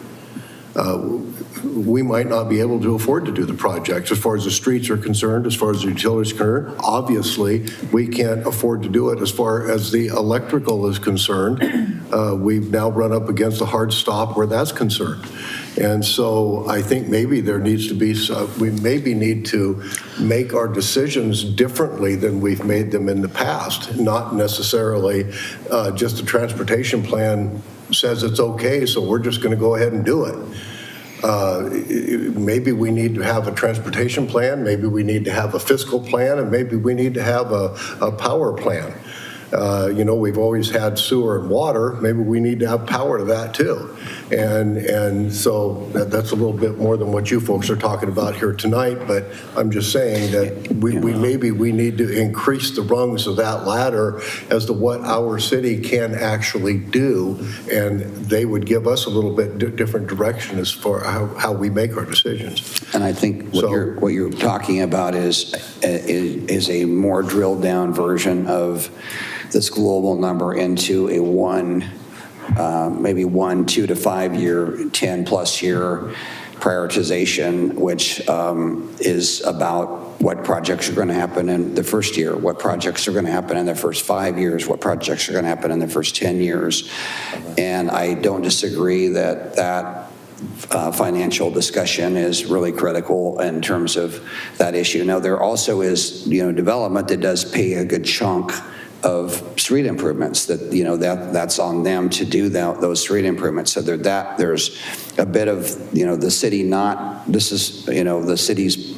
We might not be able to afford to do the project as far as the streets are concerned, as far as the utilities are concerned. Obviously, we can't afford to do it as far as the electrical is concerned. We've now run up against a hard stop where that's concerned. And so I think maybe there needs to be, we maybe need to make our decisions differently than we've made them in the past, not necessarily just the transportation plan says it's okay, so we're just going to go ahead and do it. Maybe we need to have a transportation plan, maybe we need to have a fiscal plan, and maybe we need to have a power plan. We've always had sewer and water, maybe we need to have power to that too. And so that's a little bit more than what you folks are talking about here tonight, but I'm just saying that we need to increase the rungs of that ladder as to what our city can actually do, and they would give us a little bit different direction as far how we make our decisions. And I think what you're talking about is a more drilled down version of this global number into a maybe 1, 2 to 5 year, 10+ year prioritization, which is about what projects are going to happen in the first year, what projects are going to happen in the first 5 years, what projects are going to happen in the first 10 years. And I don't disagree that financial discussion is really critical in terms of that issue. Now, there also is, development that does pay a good chunk of street improvements that, that's on them to do those street improvements. So there's a bit of, the city this is, the city's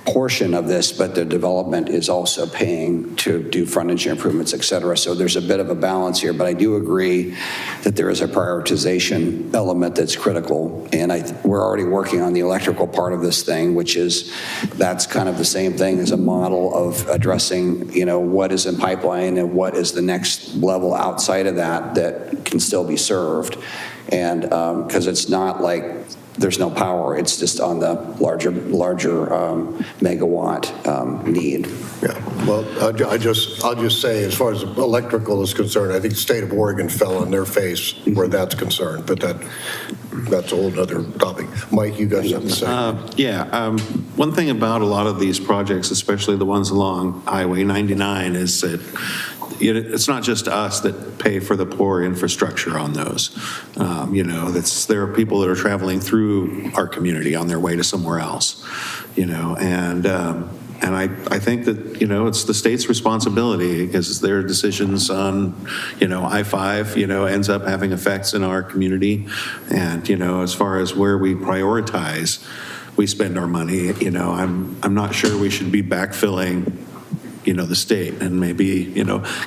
portion of this, but the development is also paying to do frontage improvements, et cetera. So there's a bit of a balance here, but I do agree that there is a prioritization element that's critical. And we're already working on the electrical part of this thing, that's kind of the same thing as a model of addressing, what is in pipeline and what is the next level outside of that can still be served. And because it's not like there's no power, it's just on the larger megawatt need. Yeah, well, I'll just say, as far as electrical is concerned, I think the state of Oregon fell on their face where that's concerned, but that's a whole other topic. Mike, you got something to say? One thing about a lot of these projects, especially the ones along Highway 99, is that it's not just us that pay for the poor infrastructure on those. There are people that are traveling through our community on their way to somewhere else, and I think that, it's the state's responsibility, because their decisions on, I-5, ends up having effects in our community. And, as far as where we prioritize, we spend our money, I'm not sure we should be backfilling the state, and maybe,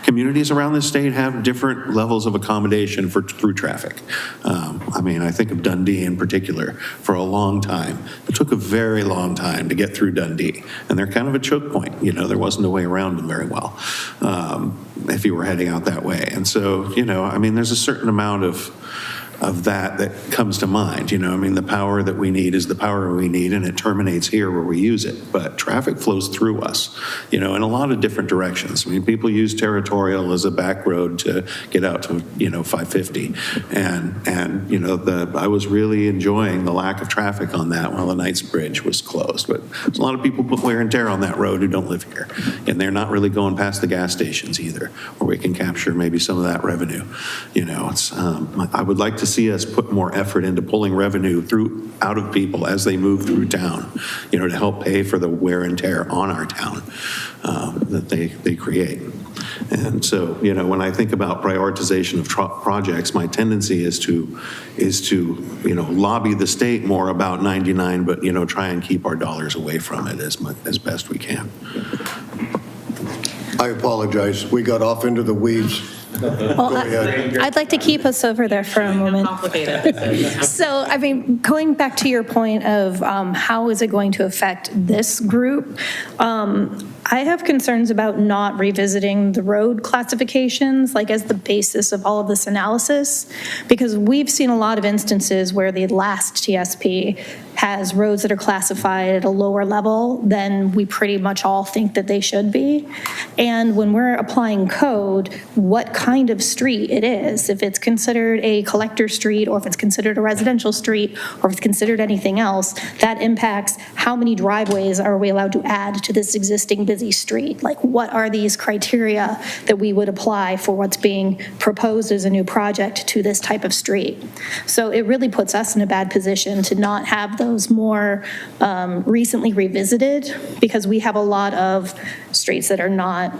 communities around the state have different levels of accommodation through traffic. I think of Dundee in particular. For a long time, it took a very long time to get through Dundee, and they're kind of a choke point. There wasn't a way around them very well if you were heading out that way. And so, there's a certain amount of that comes to mind. The power that we need is the power we need, and it terminates here where we use it. But traffic flows through us, in a lot of different directions. People use Territorial as a back road to get out to, 550. And I was really enjoying the lack of traffic on that while the Knights Bridge was closed. But there's a lot of people put wear and tear on that road who don't live here. And they're not really going past the gas stations either, where we can capture maybe some of that revenue. I would like to see us put more effort into pulling revenue out of people as they move through town, to help pay for the wear and tear on our town that they create. And so, when I think about prioritization of projects, my tendency is to lobby the state more about 99, but, try and keep our dollars away from it as best we can. I apologize. We got off into the weeds. Well, I'd like to keep us over there for a moment. So, going back to your point of how is it going to affect this group, I have concerns about not revisiting the road classifications, like as the basis of all of this analysis, because we've seen a lot of instances where the last TSP has roads that are classified at a lower level than we pretty much all think that they should be. And when we're applying code, what kind of street it is, if it's considered a collector street, or if it's considered a residential street, or if it's considered anything else, that impacts how many driveways are we allowed to add to this existing busy street. Like, what are these criteria that we would apply for what's being proposed as a new project to this type of street? So it really puts us in a bad position to not have those more recently revisited, because we have a lot of streets that are not,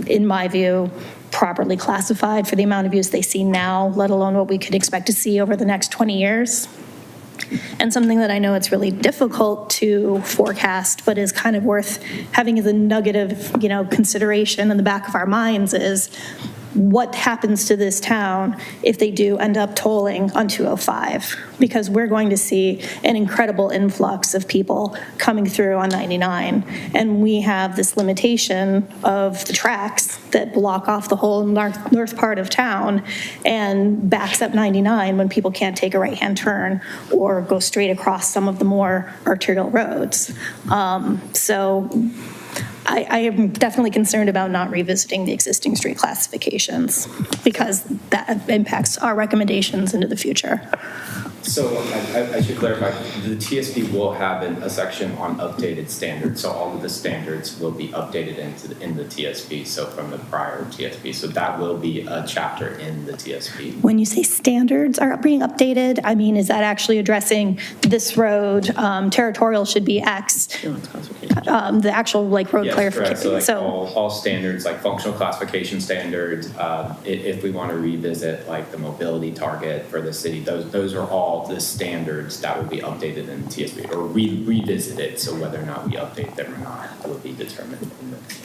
in my view, properly classified for the amount of use they see now, let alone what we could expect to see over the next 20 years. And something that I know it's really difficult to forecast, but is kind of worth having as a nugget of, consideration in the back of our minds is, what happens to this town if they do end up tolling on 205? Because we're going to see an incredible influx of people coming through on 99. And we have this limitation of the tracks that block off the whole north part of town and backs up 99 when people can't take a right-hand turn or go straight across some of the more arterial roads. So I am definitely concerned about not revisiting the existing street classifications, because that impacts our recommendations into the future. So I should clarify, the TSP will have a section on updated standards. So all of the standards will be updated in the TSP, so from the prior TSP. So that will be a chapter in the TSP. When you say standards are being updated, I mean, is that actually addressing this road, territorial should be X, the actual road clarification? So all standards, like functional classification standards, if we want to revisit the mobility target for the city, those are all the standards that will be updated in the TSP, or revisited. So whether or not we update them or not will be determined.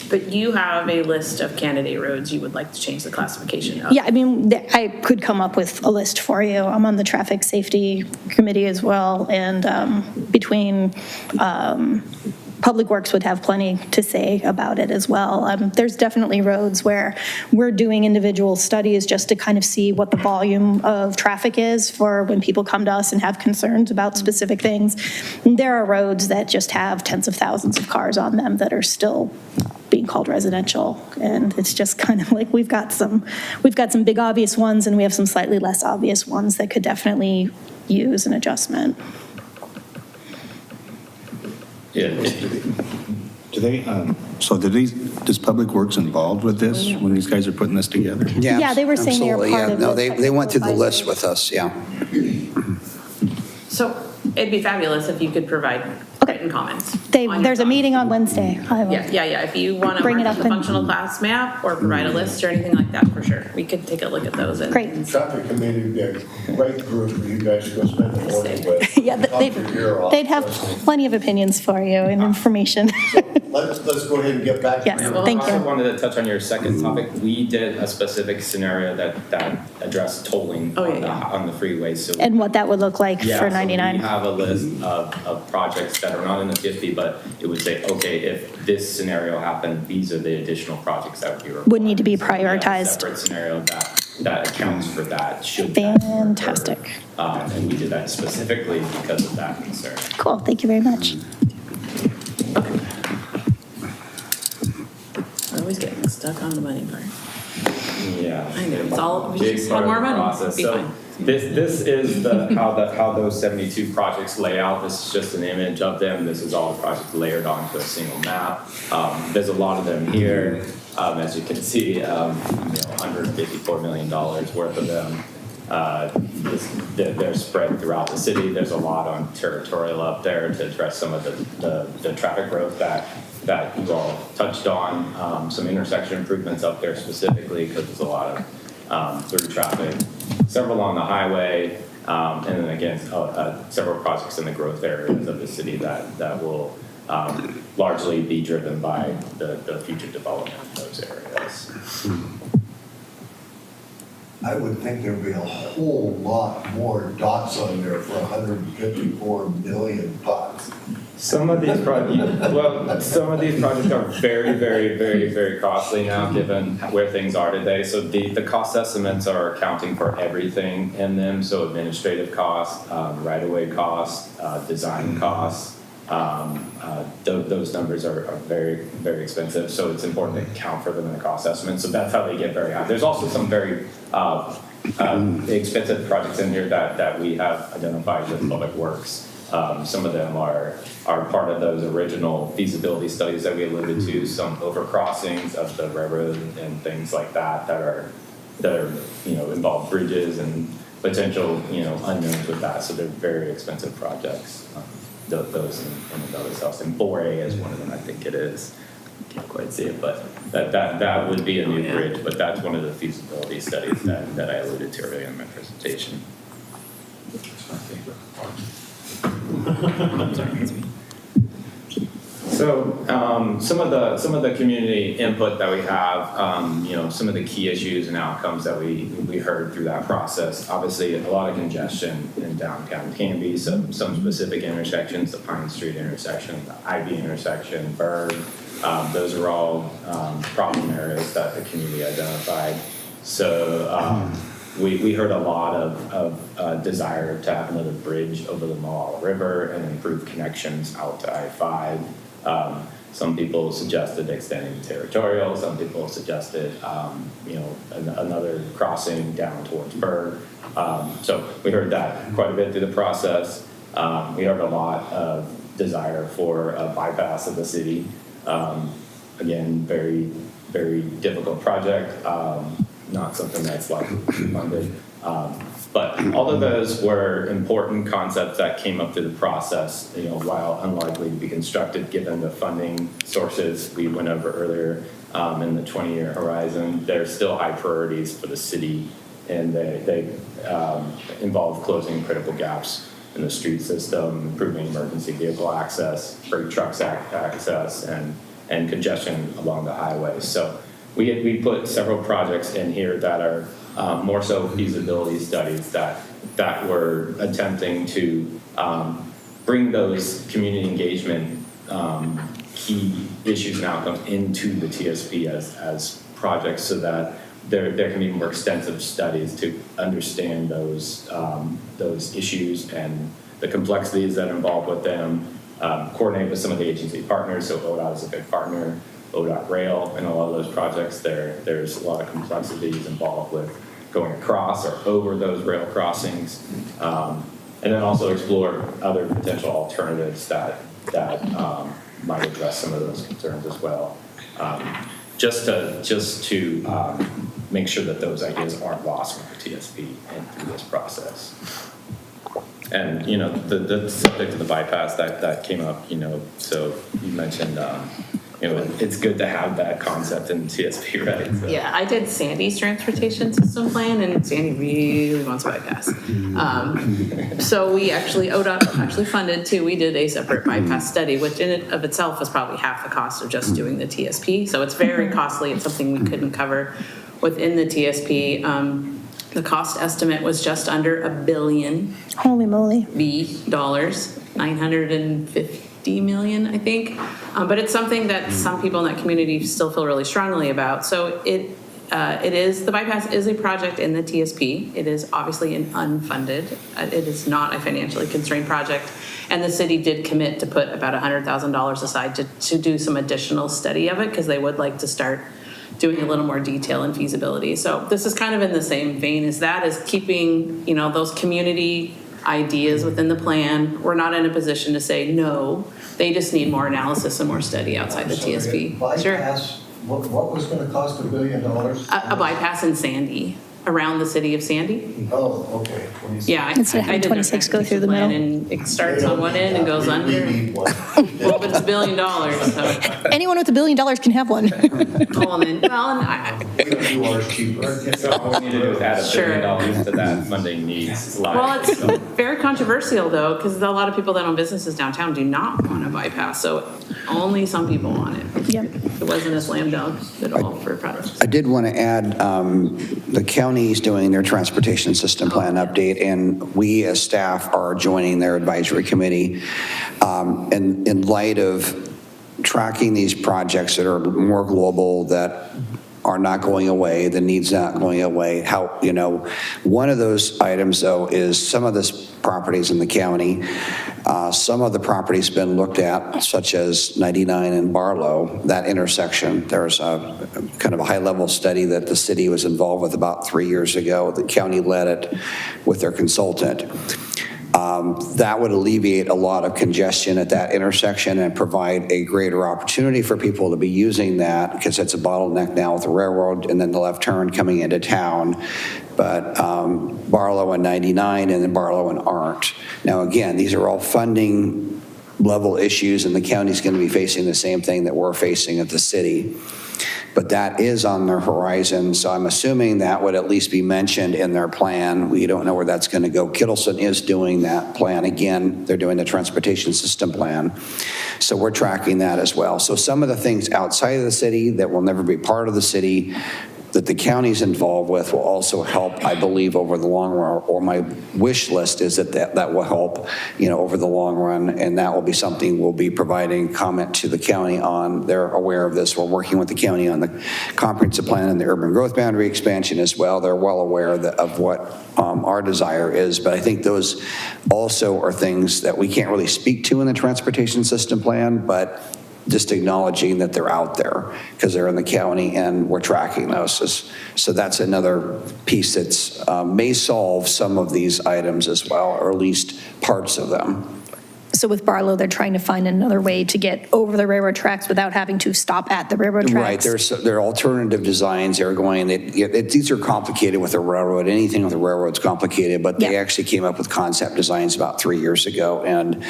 But you have a list of candidate roads you would like to change the classification of. Yeah, I mean, I could come up with a list for you. I'm on the traffic safety committee as well, and between Public Works would have plenty to say about it as well. There's definitely roads where we're doing individual studies just to kind of see what the volume of traffic is for when people come to us and have concerns about specific things. And there are roads that just have tens of thousands of cars on them that are still being called residential, and it's just kind of like we've got some big obvious ones, and we have some slightly less obvious ones that could definitely use an adjustment. Yeah. Does Public Works involved with this when these guys are putting this together? Yeah, they were saying they were absolutely, part of no, the they went through the technical list with us, yeah. So it'd be fabulous if you could provide written comments. There's a meeting on Wednesday. I will Yeah. If you want to bring mark it up up the and- functional class map or provide a list or anything like that, for sure. We could take a look at those. Great. Traffic committee would be a great group for you guys to go spend the morning with. Yeah, they'd have plenty of opinions for you and information. Let's go ahead and get back to Yes. it. Thank I also you. wanted to touch on your second topic. We did a specific scenario that addressed tolling on the freeway. So And what that would look like yeah, for so 99. we have a list of projects that are not in the TSP, but it would say, okay, if this scenario happened, these are the additional projects that would be required. Would need to be So we have a prioritized. separate scenario that accounts for that. Should Fantastic. that occur. And we did that specifically because of that concern. Cool, thank you very much. We're always getting stuck on the money part. Yeah. I know, it's all, we Big just part want of more the money. process. Be So fine. this is how those 72 projects lay out. This is just an image of them. This is all the projects layered onto a single map. There's a lot of them here. As you can see, $154 million worth of them. They're spread throughout the city. There's a lot on territorial up there to address some of the traffic growth that you all touched on. Some intersection improvements up there specifically because there's a lot of through traffic. Several on the highway, and then again, several projects in the growth areas of the city that will largely be driven by the future development of those areas. I would think there'd be a whole lot more dots on there for 154 million dots. Some of these projects are very, very, very, very costly now, given where things are today. So the cost estimates are accounting for everything in them. So administrative costs, right-of-way costs, design costs. Those numbers are very, very expensive. So it's important to account for them in the cost estimate. So that's how they get very high. There's also some very expensive projects in here that we have identified with Public Works. Some of them are part of those original feasibility studies that we alluded to, some overcrossings of the railroad and things like that are involve bridges and potential unknowns with that. So they're very expensive projects. Those and those else. And 4A is one of them, I think it is. Can't quite see it, but that would be a new bridge. But that's one of the feasibility studies that I alluded to earlier in my presentation. That's my favorite part. So some of the community input that we have, some of the key issues and outcomes that we heard through that process. Obviously, a lot of congestion in downtown Canby. Some specific intersections, the Pine Street intersection, the Ivy intersection, Berg. Those are all problem areas that the community identified. So we heard a lot of desire to have another bridge over the Mohawk River and improve connections out to I-5. Some people suggested extending territorial. Some people suggested, another crossing down towards Berg. So we heard that quite a bit through the process. We heard a lot of desire for a bypass of the city. Again, very, very difficult project. Not something that's likely to be funded. But all of those were important concepts that came up through the process, while unlikely to be constructed given the funding sources we went over earlier in the 20-year horizon. They're still high priorities for the city, and they involve closing critical gaps in the street system, improving emergency vehicle access, freight trucks access, and congestion along the highways. So we put several projects in here that are more so feasibility studies that were attempting to bring those community engagement key issues and outcomes into the TSP as projects, so that there can be more extensive studies to understand those issues and the complexities that are involved with them, coordinate with some of the agency partners. So ODOT is a big partner, ODOT Rail, and a lot of those projects there's a lot of complexities involved with going across or over those rail crossings, and then also explore other potential alternatives that might address some of those concerns as well. Just to make sure that those ideas aren't lost with the TSP and through this process. And the subject of the bypass that came up, so you mentioned it's good to have that concept in TSP, right? So. Yeah, I did Sandy's transportation system plan, and Sandy really wants a bypass. So we ODOT actually funded too. We did a separate bypass study, which in and of itself was probably half the cost of just doing the TSP. So it's very costly. It's something we couldn't cover within the TSP. The cost estimate was just under $1 billion. Holy moly. dollars, 950 million, I think. But it's something that some people in that community still feel really strongly about. So the bypass is a project in the TSP. It is obviously an unfunded. It is not a financially constrained project. And the city did commit to put about $100,000 aside to do some additional study of it, because they would like to start doing a little more detail and feasibility. So this is kind of in the same vein as that, is keeping, those community ideas within the plan. We're not in a position to say no. They just need more analysis and more study outside the TSP. Bypass, what was going to cost $1 billion? A bypass in Sandy, around the city of Sandy. Oh, okay. Yeah, It's I did 26 go through the middle. And it starts on one end and goes under. Well, but it's $1 billion. So. Anyone with $1 billion can have one. You are cheaper. So all we need to do is add $1 billion to that funding needs. Well, it's very controversial though, because a lot of people that own businesses downtown do not want to bypass. So only some people on it. Yep. It wasn't a slam dunk at all for projects. I did want to add, the county's doing their transportation system plan update, and we as staff are joining their advisory committee. And in light of tracking these projects that are more global, that are not going away, the needs not going away, how, you know, one of those items, though, is some of this properties in the county, some of the properties been looked at, such as 99 and Barlow, that intersection. There's a kind of a high-level study that the city was involved with about 3 years ago. The county led it with their consultant. That would alleviate a lot of congestion at that intersection and provide a greater opportunity for people to be using that, because it's a bottleneck now with the railroad and then the left turn coming into town. But Barlow and 99 and then Barlow and aren't. Now, again, these are all funding level issues, and the county's going to be facing the same thing that we're facing at the city. But that is on their horizon, so I'm assuming that would at least be mentioned in their plan. We don't know where that's going to go. Kittleson is doing that plan again. They're doing the transportation system plan. So we're tracking that as well. So some of the things outside of the city that will never be part of the city that the county's involved with will also help, I believe, over the long run, or my wish list is that will help, you know, over the long run, and that will be something we'll be providing comment to the county on. They're aware of this. We're working with the county on the comprehensive plan and the urban growth boundary expansion as well. They're well aware of what our desire is, but I think those also are things that we can't really speak to in the transportation system plan, but just acknowledging that they're out there because they're in the county and we're tracking those. So that's another piece that's may solve some of these items as well, or at least parts of them. So with Barlow, they're trying to find another way to get over the railroad tracks without having to stop at the railroad tracks? Right, there are alternative designs they're going, these are complicated with the railroad. Anything with the railroad's complicated, but they actually came up with concept designs about 3 years ago. And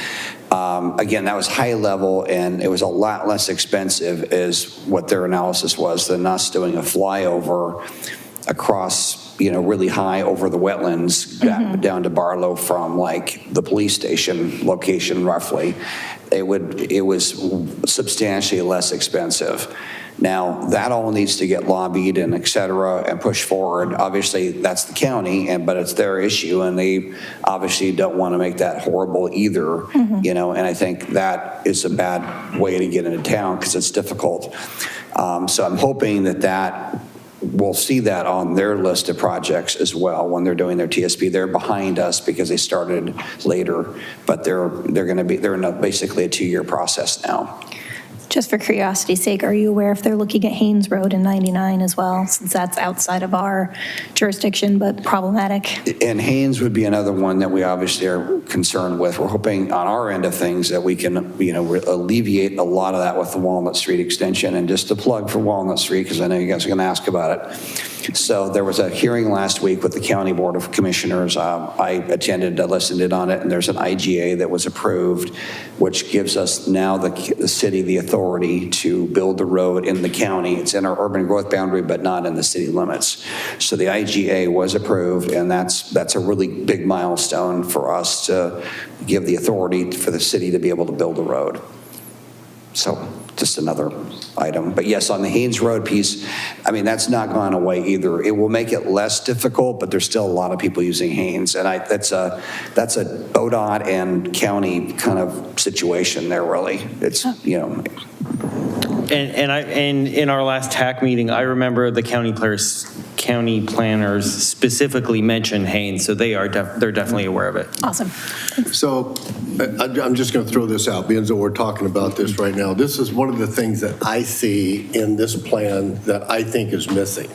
again, that was high level, and it was a lot less expensive is what their analysis was than us doing a flyover across, you know, really high over the wetlands down to Barlow from like the police station location roughly. It was substantially less expensive. Now, that all needs to get lobbied and et cetera and pushed forward. Obviously, that's the county, but it's their issue, and they obviously don't want to make that horrible either, you know, and I think that is a bad way to get into town because it's difficult. So I'm hoping that we'll see that on their list of projects as well when they're doing their TSP. They're behind us because they started later, but they're in basically a 2-year process now. Just for curiosity's sake, are you aware if they're looking at Haynes Road in 99 as well, since that's outside of our jurisdiction but problematic? And Haynes would be another one that we obviously are concerned with. We're hoping on our end of things that we can, you know, alleviate a lot of that with the Walnut Street extension. And just to plug for Walnut Street, because I know you guys are going to ask about it. So there was a hearing last week with the County Board of Commissioners. I attended, listened in on it, and there's an IGA that was approved, which gives us now the city the authority to build the road in the county. It's in our urban growth boundary, but not in the city limits. So the IGA was approved, and that's a really big milestone for us to give the authority for the city to be able to build the road. So just another item. But yes, on the Haynes Road piece, I mean, that's not gone away either. It will make it less difficult, but there's still a lot of people using Haynes. And that's a ODOT and county kind of situation there, really. It's, you know. And in our last TAC meeting, I remember the county planners specifically mentioned Haynes, so they're definitely aware of it. Awesome. So I'm just going to throw this out, being that we're talking about this right now. This is one of the things that I see in this plan that I think is missing.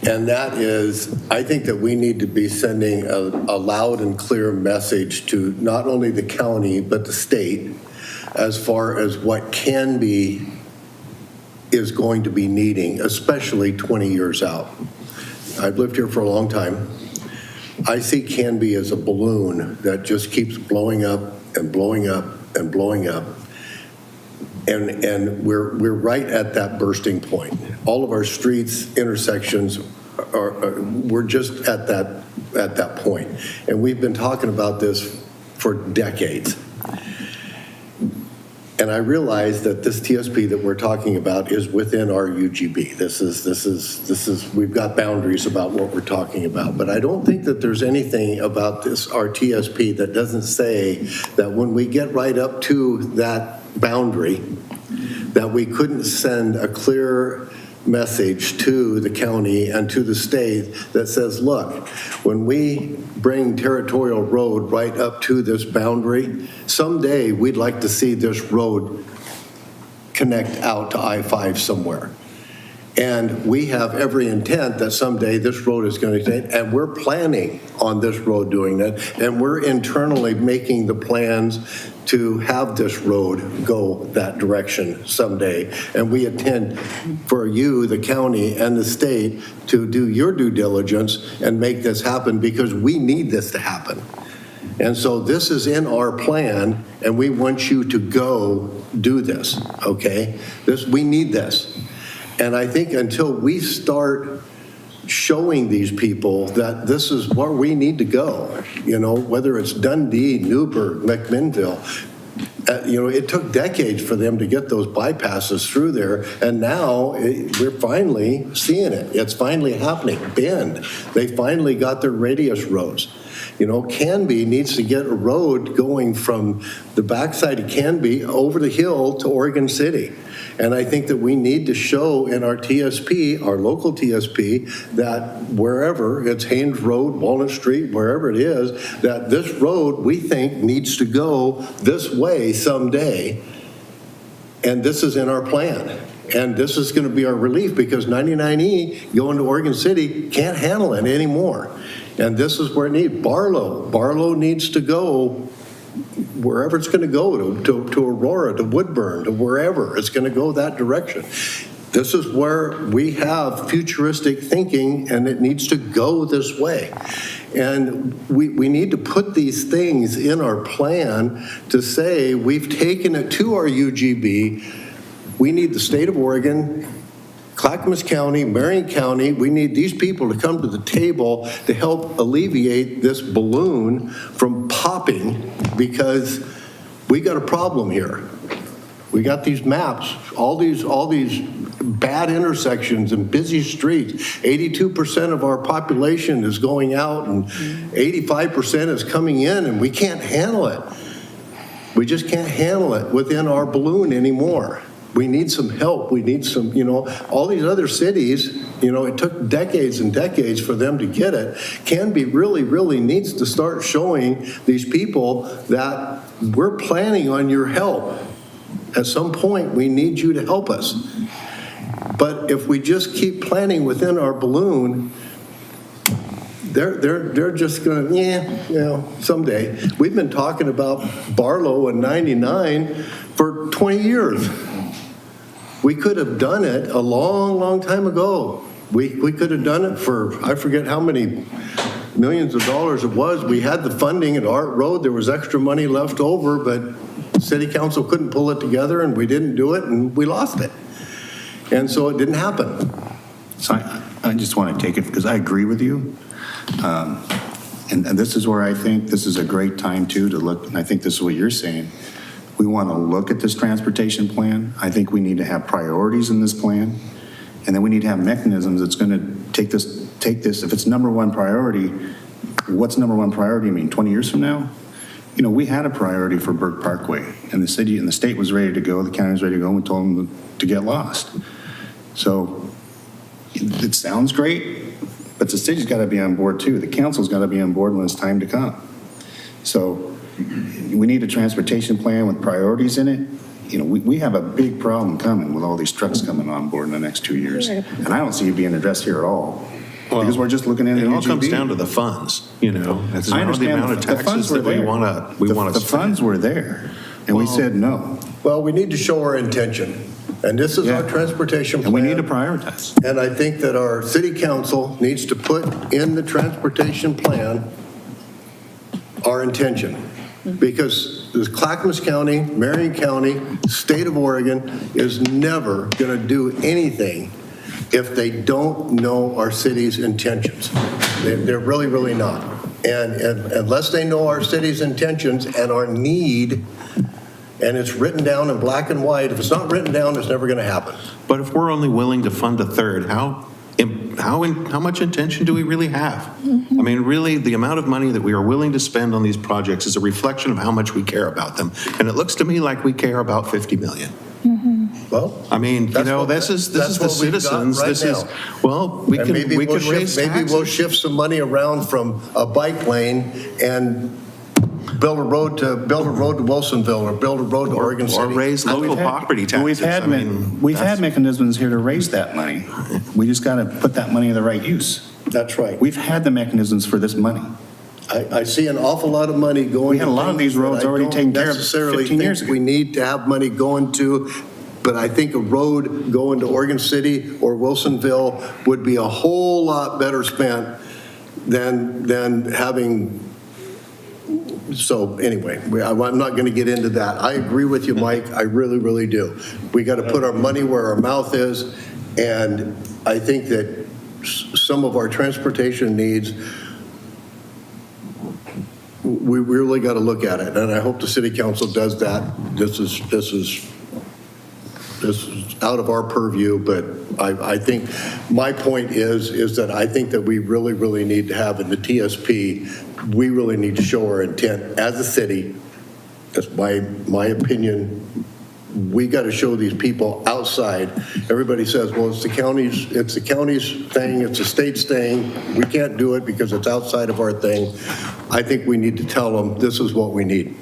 And that is, I think that we need to be sending a loud and clear message to not only the county, but the state, as far as what Canby is going to be needing, especially 20 years out. I've lived here for a long time. I see Canby as a balloon that just keeps blowing up and blowing up and blowing up. And we're right at that bursting point. All of our streets, intersections, we're just at that point. And we've been talking about this for decades. And I realize that this TSP that we're talking about is within our UGB. This is, we've got boundaries about what we're talking about. But I don't think that there's anything about this, our TSP, that doesn't say that when we get right up to that boundary, that we couldn't send a clear message to the county and to the state that says, look, when we bring territorial road right up to this boundary, someday we'd like to see this road connect out to I-5 somewhere. And we have every intent that someday this road is going to take, and we're planning on this road doing that, and we're internally making the plans to have this road go that direction someday. And we intend for you, the county, and the state to do your due diligence and make this happen, because we need this to happen. And so this is in our plan, and we want you to go do this, okay? We need this. And I think until we start showing these people that this is where we need to go, you know, whether it's Dundee, Newburgh, McMinnville, you know, it took decades for them to get those bypasses through there, and now we're finally seeing it. It's finally happening. Bend, they finally got their radius roads. You know, Canby needs to get a road going from the backside of Canby over the hill to Oregon City. And I think that we need to show in our TSP, our local TSP, that wherever it's Haynes Road, Walnut Street, wherever it is, that this road we think needs to go this way someday. And this is in our plan. And this is going to be our relief, because 99E going to Oregon City can't handle it anymore. And this is where it needs. Barlow needs to go wherever it's going to go, to Aurora, to Woodburn, to wherever it's going to go that direction. This is where we have futuristic thinking, and it needs to go this way. And we need to put these things in our plan to say we've taken it to our UGB. We need the state of Oregon, Clackamas County, Marion County, we need these people to come to the table to help alleviate this balloon from popping, because we got a problem here. We got these maps, all these bad intersections and busy streets. 82% of our population is going out and 85% is coming in, and we can't handle it. We just can't handle it within our balloon anymore. We need some help. We need some, you know, all these other cities, you know, it took decades and decades for them to get it. Canby really needs to start showing these people that we're planning on your help. At some point, we need you to help us. But if we just keep planning within our balloon, they're just going to, yeah, you know, someday. We've been talking about Barlow and 99 for 20 years. We could have done it a long time ago. We could have done it for, I forget how many millions of dollars it was. We had the funding at Art Road. There was extra money left over, but City Council couldn't pull it together, and we didn't do it, and we lost it. And so it didn't happen. So I just want to take it, because I agree with you. And this is where I think this is a great time too to look, and I think this is what you're saying. We want to look at this transportation plan. I think we need to have priorities in this plan, and then we need to have mechanisms that's going to take this, if it's number one priority, what's number one priority mean? 20 years from now? You know, we had a priority for Burke Parkway, and the city and the state was ready to go, the county was ready to go, and we told them to get lost. So it sounds great, but the city's got to be on board too. The council's got to be on board when it's time to come. So we need a transportation plan with priorities in it. You know, we have a big problem coming with all these trucks coming on board in the next 2 years. And I don't see it being addressed here at all. Well, because we're just looking at it. It all comes down to the funds, you know. It's I understand the amount of taxes that we want to spend. The funds were there, and we said no. Well, we need to show our intention. And this is our transportation plan. And we need to prioritize. And I think that our city council needs to put in the transportation plan our intention. Because the Clackamas County, Marion County, state of Oregon is never going to do anything if they don't know our city's intentions. They're really not. And unless they know our city's intentions and our need, and it's written down in black and white. If it's not written down, it's never going to happen. But if we're only willing to fund a third, how much intention do we really have? I mean, really, the amount of money that we are willing to spend on these projects is a reflection of how much we care about them. And it looks to me like we care about 50 million. Well, I mean, you know, this is the citizens. This is, well, we can raise taxes. Maybe we'll shift some money around from a bike lane and build a road to Wilsonville, or build a road to Oregon City. Or raise local property taxes. We've had mechanisms here to raise that money. We just got to put that money in the right use. That's right. We've had the mechanisms for this money. I see an awful lot of money going. We had a lot of these roads already taken care of 15 years ago. We need to have money going to, but I think a road going to Oregon City or Wilsonville would be a whole lot better spent than having. So anyway, I'm not going to get into that. I agree with you, Mike. I really, really do. We got to put our money where our mouth is, and I think that some of our transportation needs, we really got to look at it, and I hope the city council does that. This is out of our purview, but I think my point is that I think that we really, really need to have in the TSP, we really need to show our intent as a city. That's my opinion. We got to show these people outside. Everybody says, well, it's the county's thing, it's the state's thing. We can't do it because it's outside of our thing. I think we need to tell them this is what we need.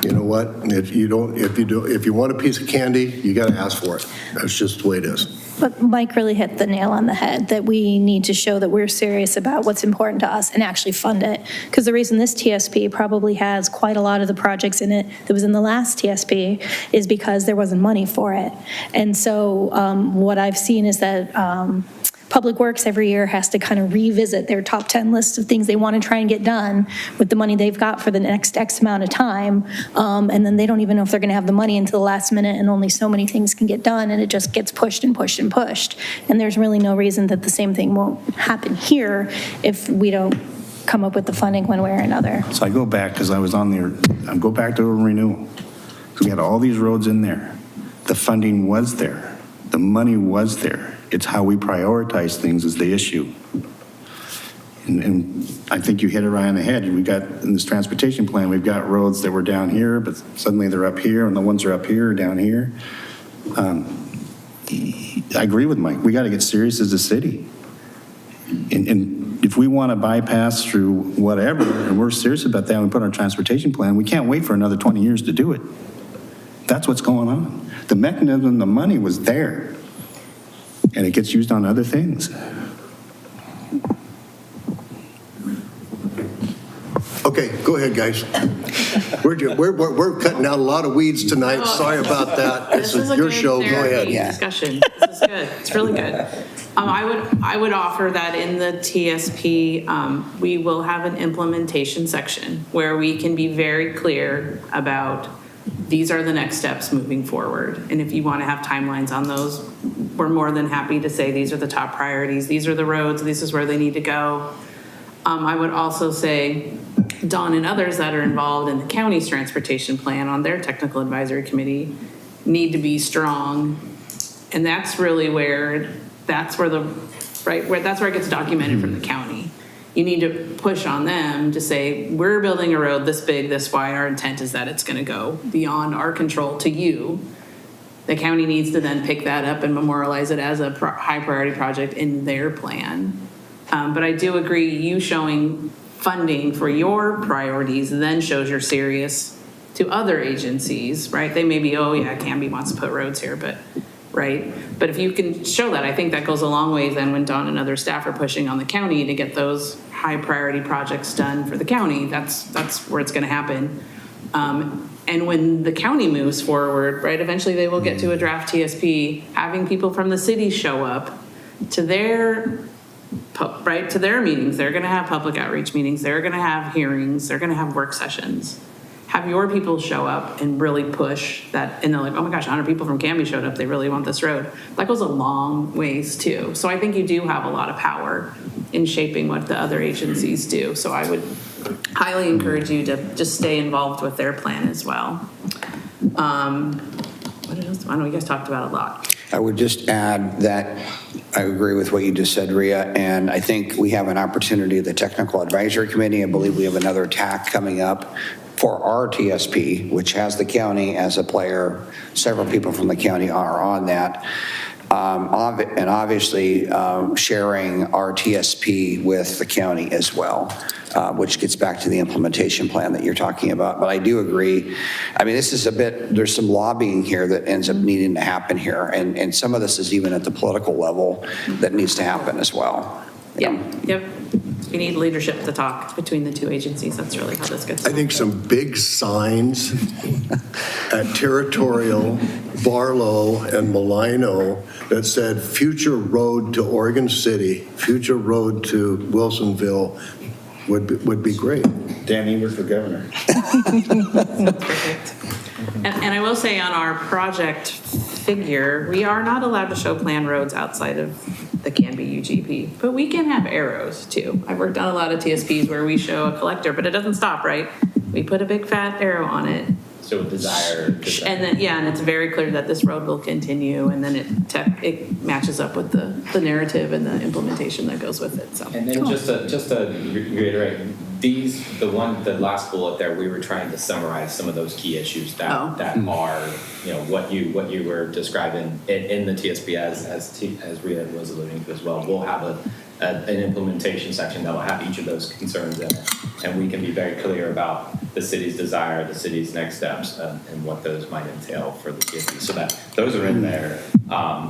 You know what? If you want a piece of candy, you got to ask for it. That's just the way it is. But Mike really hit the nail on the head, that we need to show that we're serious about what's important to us and actually fund it. Because the reason this TSP probably has quite a lot of the projects in it that was in the last TSP is because there wasn't money for it. And so what I've seen is that Public Works every year has to kind of revisit their top 10 lists of things they want to try and get done with the money they've got for the next X amount of time. And then they don't even know if they're going to have the money until the last minute, and only so many things can get done, and it just gets pushed and pushed and pushed. And there's really no reason that the same thing won't happen here if we don't come up with the funding one way or another. So I go back, because I was on there, I go back to urban renewal. So we had all these roads in there. The funding was there. The money was there. It's how we prioritize things is the issue. And I think you hit it right on the head. We got, in this transportation plan, we've got roads that were down here, but suddenly they're up here, and the ones that are up here are down here. I agree with Mike. We got to get serious as a city. And if we want to bypass through whatever, and we're serious about that, and we put our transportation plan, we can't wait for another 20 years to do it. That's what's going on. The mechanism, the money was there, and it gets used on other things. Okay, go ahead, guys. We're cutting out a lot of weeds tonight. Sorry about that. This is your show. Go ahead. Discussion. This is good. It's really good. I would offer that in the TSP, we will have an implementation section where we can be very clear about these are the next steps moving forward. And if you want to have timelines on those, we're more than happy to say these are the top priorities. These are the roads. This is where they need to go. I would also say Dawn and others that are involved in the county's transportation plan on their technical advisory committee need to be strong. And that's really where, that's where it gets documented from the county. You need to push on them to say, we're building a road this big, this wide. Our intent is that it's going to go beyond our control to you. The county needs to then pick that up and memorialize it as a high priority project in their plan. But I do agree, you showing funding for your priorities then shows you're serious to other agencies, right? They may be, oh yeah, Canby wants to put roads here, but right? But if you can show that, I think that goes a long way then when Dawn and other staff are pushing on the county to get those high priority projects done for the county, that's where it's gonna happen. And when the county moves forward, right, eventually they will get to a draft TSP, having people from the city show up to their meetings. They're gonna have public outreach meetings, they're gonna have hearings, they're gonna have work sessions. Have your people show up and really push that, and they're like, oh my gosh, 100 people from Canby showed up, they really want this road. That goes a long ways too. So I think you do have a lot of power in shaping what the other agencies do. So I would highly encourage you to just stay involved with their plan as well. What else? I know you guys talked about a lot. I would just add that I agree with what you just said, Rhea, and I think we have an opportunity at the Technical Advisory Committee. I believe we have another TAC coming up for our TSP, which has the county as a player. Several people from the county are on that. And obviously sharing our TSP with the county as well, which gets back to the implementation plan that you're talking about. But I do agree. I mean, this is there's some lobbying here that ends up needing to happen here. And some of this is even at the political level that needs to happen as well. Yep. We need leadership to talk between the two agencies. That's really how this gets. I think some big signs at Territorial, Barlow, and Malino that said future road to Oregon City, future road to Wilsonville would be great. Dan Eber for governor. Perfect. And I will say on our project figure, we are not allowed to show plan roads outside of the Canby UGP, but we can have arrows too. I've worked on a lot of TSPs where we show a collector, but it doesn't stop, right? We put a big fat arrow on it. So desire. And then, yeah, and it's very clear that this road will continue, and then it matches up with the narrative and the implementation that goes with it, so. And then just to reiterate, the last bullet there, we were trying to summarize some of those key issues that are, what you were describing in the TSP as Rhea was alluding to as well. We'll have an implementation section that will have each of those concerns in it, and we can be very clear about the city's desire, the city's next steps, and what those might entail for the TSP. So that those are in there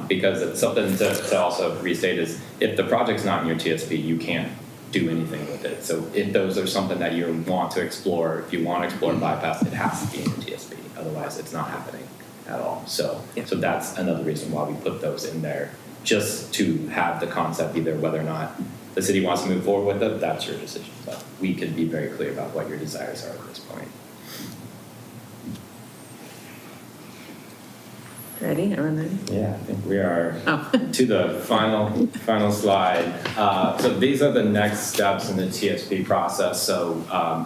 because it's something to also restate is if the project's not in your TSP, you can't do anything with it. So if those are something that you want to explore, if you want to explore bypass, it has to be in your TSP. Otherwise, it's not happening at all. So that's another reason why we put those in there, just to have the concept either whether or not the city wants to move forward with it, that's your decision. But we can be very clear about what your desires are at this point. Ready? Everyone ready? Yeah, I think we are to the final slide. So these are the next steps in the TSP process. So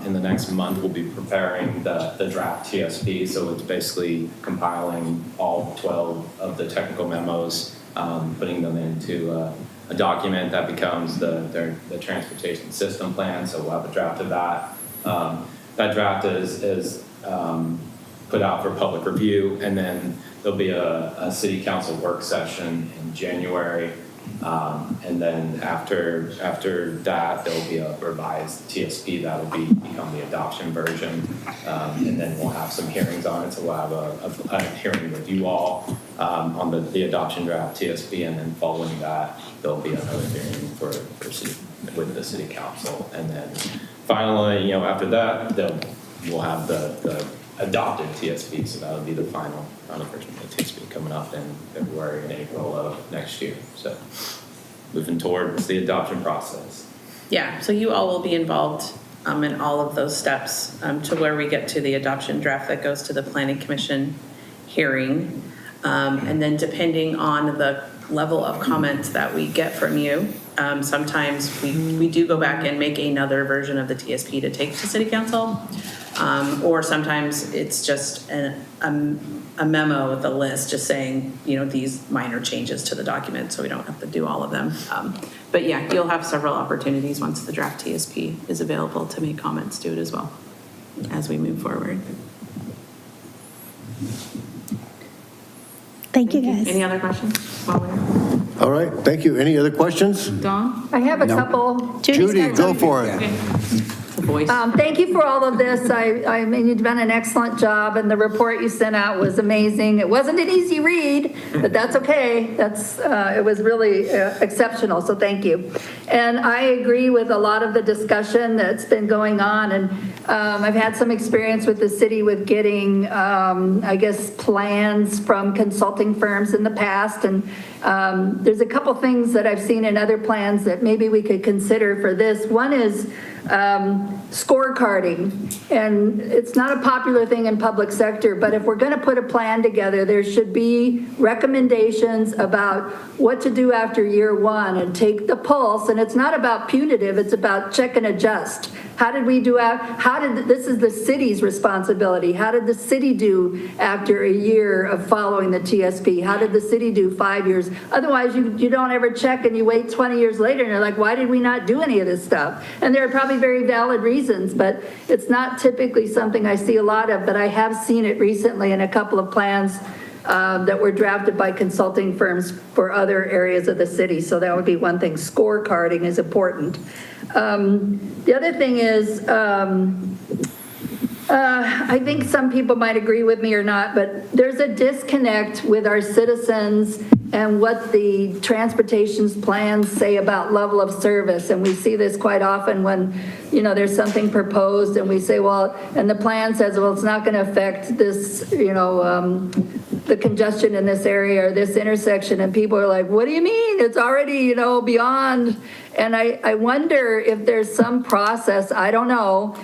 in the next month, we'll be preparing the draft TSP. So it's basically compiling all 12 of the technical memos, putting them into a document that becomes the transportation system plan. So we'll have a draft of that. That draft is put out for public review, and then there'll be a city council work session in January. And then after that, there'll be a revised TSP that'll become the adoption version. And then we'll have some hearings on it. So we'll have a hearing with you all on the adoption draft TSP. And then following that, there'll be another hearing with the city council. And then finally, after that, we'll have the adopted TSP, so that'll be the final version of the TSP coming up in February and April of next year. So moving towards the adoption process. Yeah, so you all will be involved in all of those steps to where we get to the adoption draft that goes to the Planning Commission hearing. And then depending on the level of comments that we get from you, sometimes we do go back and make another version of the TSP to take to City Council. Or sometimes it's just a memo with a list just saying, these minor changes to the document, so we don't have to do all of them. But yeah, you'll have several opportunities once the draft TSP is available to make comments to it as well as we move forward. Thank you, guys. Any other questions while we're here? All right, thank you. Any other questions? Dawn? I have a couple. Judy, go for it. Okay. The voice. Thank you for all of this. I mean, you've done an excellent job, and the report you sent out was amazing. It wasn't an easy read, but that's okay. It was really exceptional, so thank you. And I agree with a lot of the discussion that's been going on, and I've had some experience with the city with getting, I guess, plans from consulting firms in the past, and there's a couple things that I've seen in other plans that maybe we could consider for this. One is scorecarding, and it's not a popular thing in public sector, but if we're going to put a plan together, there should be recommendations about what to do after year one and take the pulse. And it's not about punitive, it's about check and adjust. How did we do this is the city's responsibility. How did the city do after a year of following the TSP? How did the city do 5 years? Otherwise, you don't ever check and you wait 20 years later and you're like, why did we not do any of this stuff? And there are probably very valid reasons, but it's not typically something I see a lot of, but I have seen it recently in a couple of plans that were drafted by consulting firms for other areas of the city. So that would be one thing. Scorecarding is important. The other thing is, I think some people might agree with me or not, but there's a disconnect with our citizens and what the transportation plans say about level of service. And we see this quite often when, there's something proposed and we say, well, and the plan says, well, it's not going to affect this, the congestion in this area or this intersection. And people are like, what do you mean? It's already, beyond. And I wonder if there's some process, I don't know,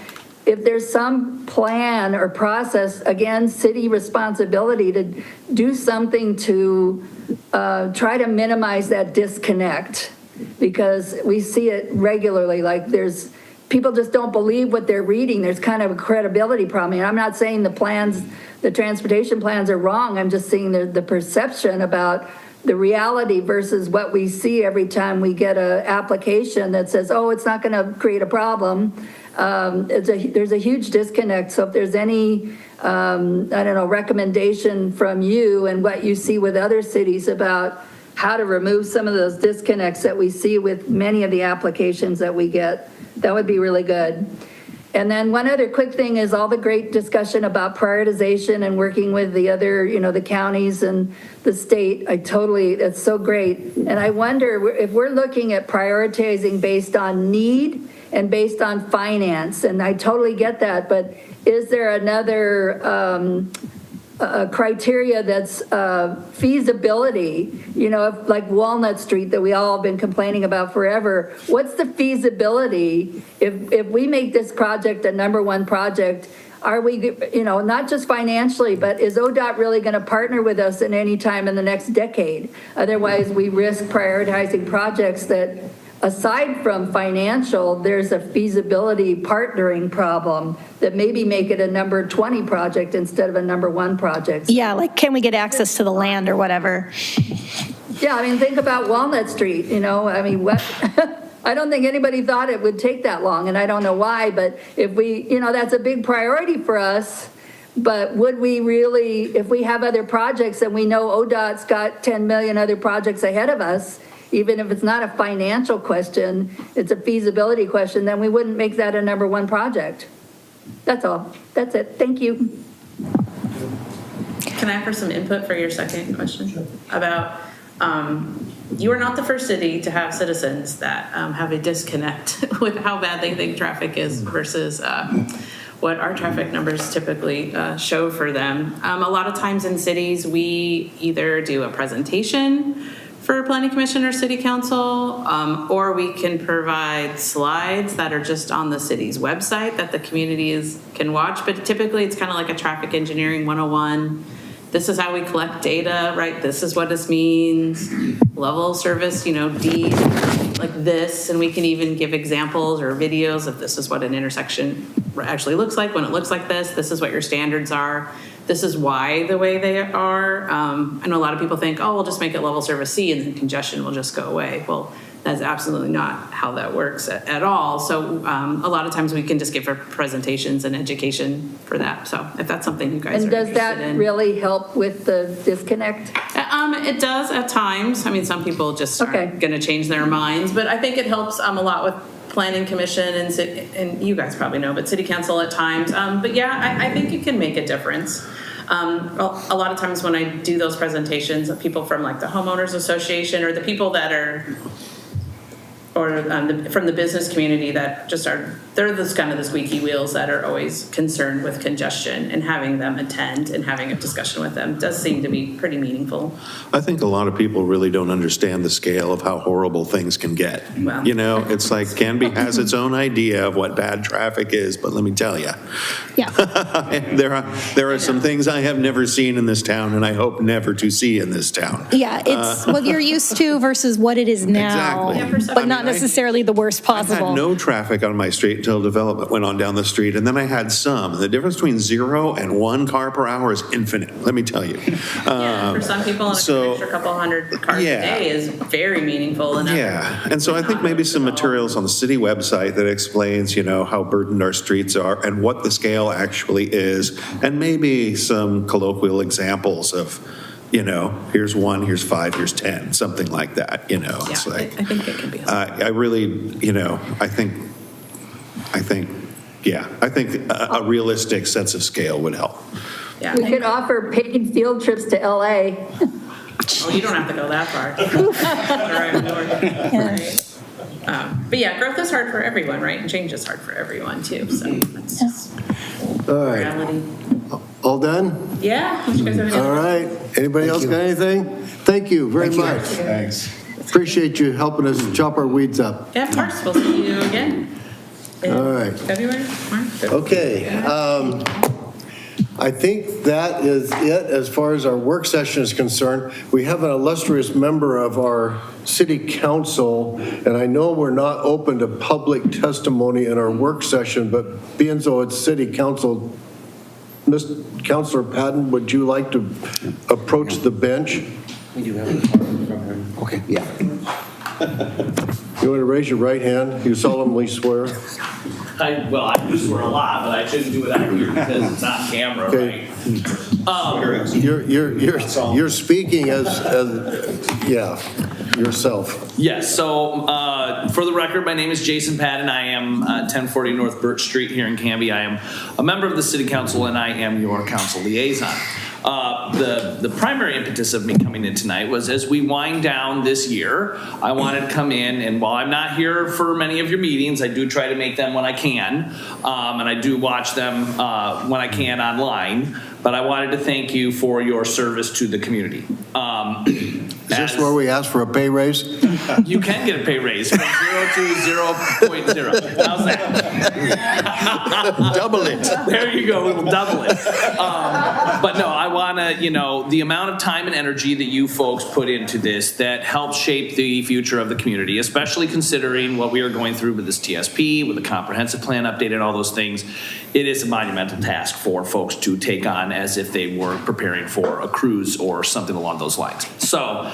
if there's some plan or process, again, city responsibility to do something to try to minimize that disconnect, because we see it regularly. Like people just don't believe what they're reading. There's kind of a credibility problem. And I'm not saying the transportation plans are wrong. I'm just saying the perception about the reality versus what we see every time we get an application that says, oh, it's not going to create a problem. There's a huge disconnect. So if there's any, recommendation from you and what you see with other cities about how to remove some of those disconnects that we see with many of the applications that we get, that would be really good. And then one other quick thing is all the great discussion about prioritization and working with the other, the counties and the state. That's so great. And I wonder if we're looking at prioritizing based on need and based on finance, and I totally get that, but is there another criteria that's feasibility, if, like Walnut Street that we all have been complaining about forever? What's the feasibility if we make this project a #1 project? Are we, not just financially, but is ODOT really going to partner with us at any time in the next decade? Otherwise, we risk prioritizing projects that, aside from financial, there's a feasibility partnering problem that maybe make it a #20 project instead of a #1 project. Yeah, like can we get access to the land or whatever? Yeah, think about Walnut Street, what? I don't think anybody thought it would take that long, and I don't know why, but if we, that's a big priority for us. But would we really, if we have other projects and we know ODOT's got 10 million other projects ahead of us, even if it's not a financial question, it's a feasibility question, then we wouldn't make that a #1 project. That's all. That's it. Thank you. Can I offer some input for your second question? Sure. About, you are not the first city to have citizens that have a disconnect with how bad they think traffic is versus what our traffic numbers typically show for them. A lot of times in cities, we either do a presentation for planning commission or city council, or we can provide slides that are just on the city's website that the communities can watch. But typically it's kind of like a traffic engineering 101. This is how we collect data, right? This is what this means. Level of service, D, like this. And we can even give examples or videos of this is what an intersection actually looks like when it looks like this. This is what your standards are. This is why the way they are. I know a lot of people think, oh, we'll just make it level service C and then congestion will just go away. Well, that's absolutely not how that works at all. So a lot of times we can just give presentations and education for that. So if that's something you guys are interested in. And does that really help with the disconnect? It does at times. Some people just aren't going to change their minds, but I think it helps a lot with planning commission and you guys probably know, but city council at times. But yeah, I think it can make a difference. A lot of times when I do those presentations, people from like the homeowners association or the people that are, or from the business community that just they're this kind of the squeaky wheels that are always concerned with congestion, and having them attend and having a discussion with them does seem to be pretty meaningful. I think a lot of people really don't understand the scale of how horrible things can get. Well, it's like Canby has its own idea of what bad traffic is, but let me tell you, Yeah. there are some things I have never seen in this town, and I hope never to see in this town. Yeah, it's what you're used to versus what it is now, Exactly. but not necessarily the worst I had possible. no traffic on my street until development went on down the street, and then I had some. The difference between 0 and 1 car per hour is infinite, let me tell you. Yeah, for some people, an extra couple hundred cars a day is very meaningful. And yeah, and so I think maybe some materials on the city website that explains, how burdened our streets are and what the scale actually is, and maybe some colloquial examples of, here's 1, here's 5, here's 10, something like that, It's Yeah, like, I think it can be helpful. I really, I think a realistic sense of scale would help. Yeah. We could offer paid field trips to LA. Oh, you don't have to go that far. But yeah, growth is hard for everyone, right? And change is hard for everyone too. So that's just All right, reality. all done? Yeah. You guys have any All other- right, anybody else got anything? Thank you very much. Thanks. Appreciate you helping us chop our weeds up. Yeah, of course. We'll see you again. In All right. February? March? Okay, I think that is it as far as our work session is concerned. We have an illustrious member of our city council, and I know we're not open to public testimony in our work session, but being though it's city council, Councilor Patton, would you like to approach the bench? We do have a from him. Okay, yeah. You want to raise your right hand? You solemnly swear? I do swear a lot, but I shouldn't do it out here because it's on camera, Okay. right? You're speaking as yourself. Yes, so for the record, my name is Jason Patton. I am 1040 North Birch Street here in Canby. I am a member of the City Council and I am your council liaison. The primary impetus of me coming in tonight was as we wind down this year, I wanted to come in, and while I'm not here for many of your meetings, I do try to make them when I can, and I do watch them when I can online, but I wanted to thank you for your service to the community. Is this where we ask for a pay raise? You can get a pay raise from 0 to 0.0. How's that? Double it. There you go. We'll double it. But no, I want to, the amount of time and energy that you folks put into this that helps shape the future of the community, especially considering what we are going through with this TSP, with the comprehensive plan update and all those things. It is a monumental task for folks to take on as if they were preparing for a cruise or something along those lines. So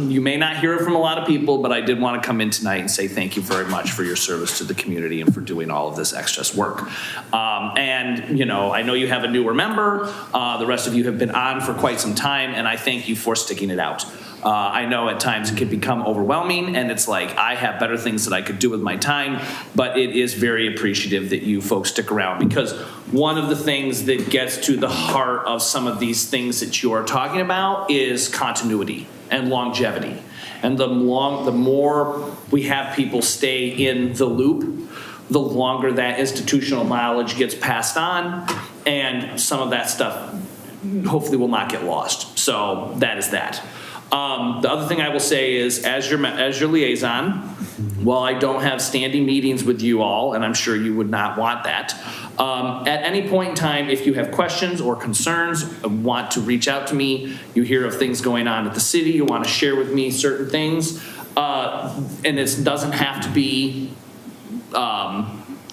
you may not hear it from a lot of people, but I did want to come in tonight and say thank you very much for your service to the community and for doing all of this extra work. And, I know you have a newer member. The rest of you have been on for quite some time, and I thank you for sticking it out. I know at times it can become overwhelming, and it's like I have better things that I could do with my time, but it is very appreciative that you folks stick around, because one of the things that gets to the heart of some of these things that you are talking about is continuity and longevity. And the more we have people stay in the loop, the longer that institutional knowledge gets passed on, and some of that stuff hopefully will not get lost. So that is that. The other thing I will say is, as your liaison, while I don't have standing meetings with you all, and I'm sure you would not want that, at any point in time, if you have questions or concerns, want to reach out to me, you hear of things going on at the city, you want to share with me certain things, and it doesn't have to be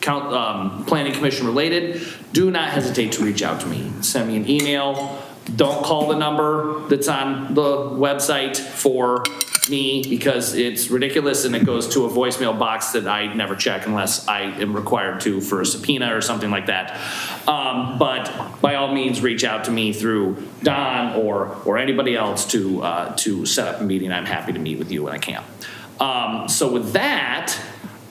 planning commission related, do not hesitate to reach out to me. Send me an email. Don't call the number that's on the website for me, because it's ridiculous and it goes to a voicemail box that I never check unless I am required to for a subpoena or something like that. But by all means, reach out to me through Don or anybody else to set up a meeting. I'm happy to meet with you when I can. So with that,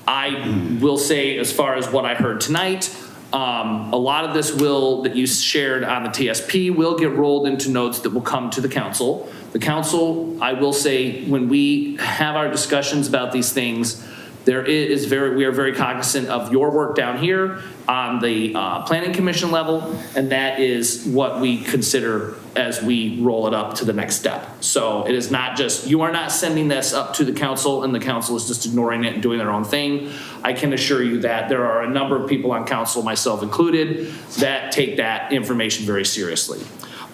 I will say, as far as what I heard tonight, a lot of this that you shared on the TSP will get rolled into notes that will come to the council. The council, I will say, when we have our discussions about these things, we are very cognizant of your work down here on the planning commission level, and that is what we consider as we roll it up to the next step. So it is not just, you are not sending this up to the council and the council is just ignoring it and doing their own thing. I can assure you that there are a number of people on council, myself included, that take that information very seriously.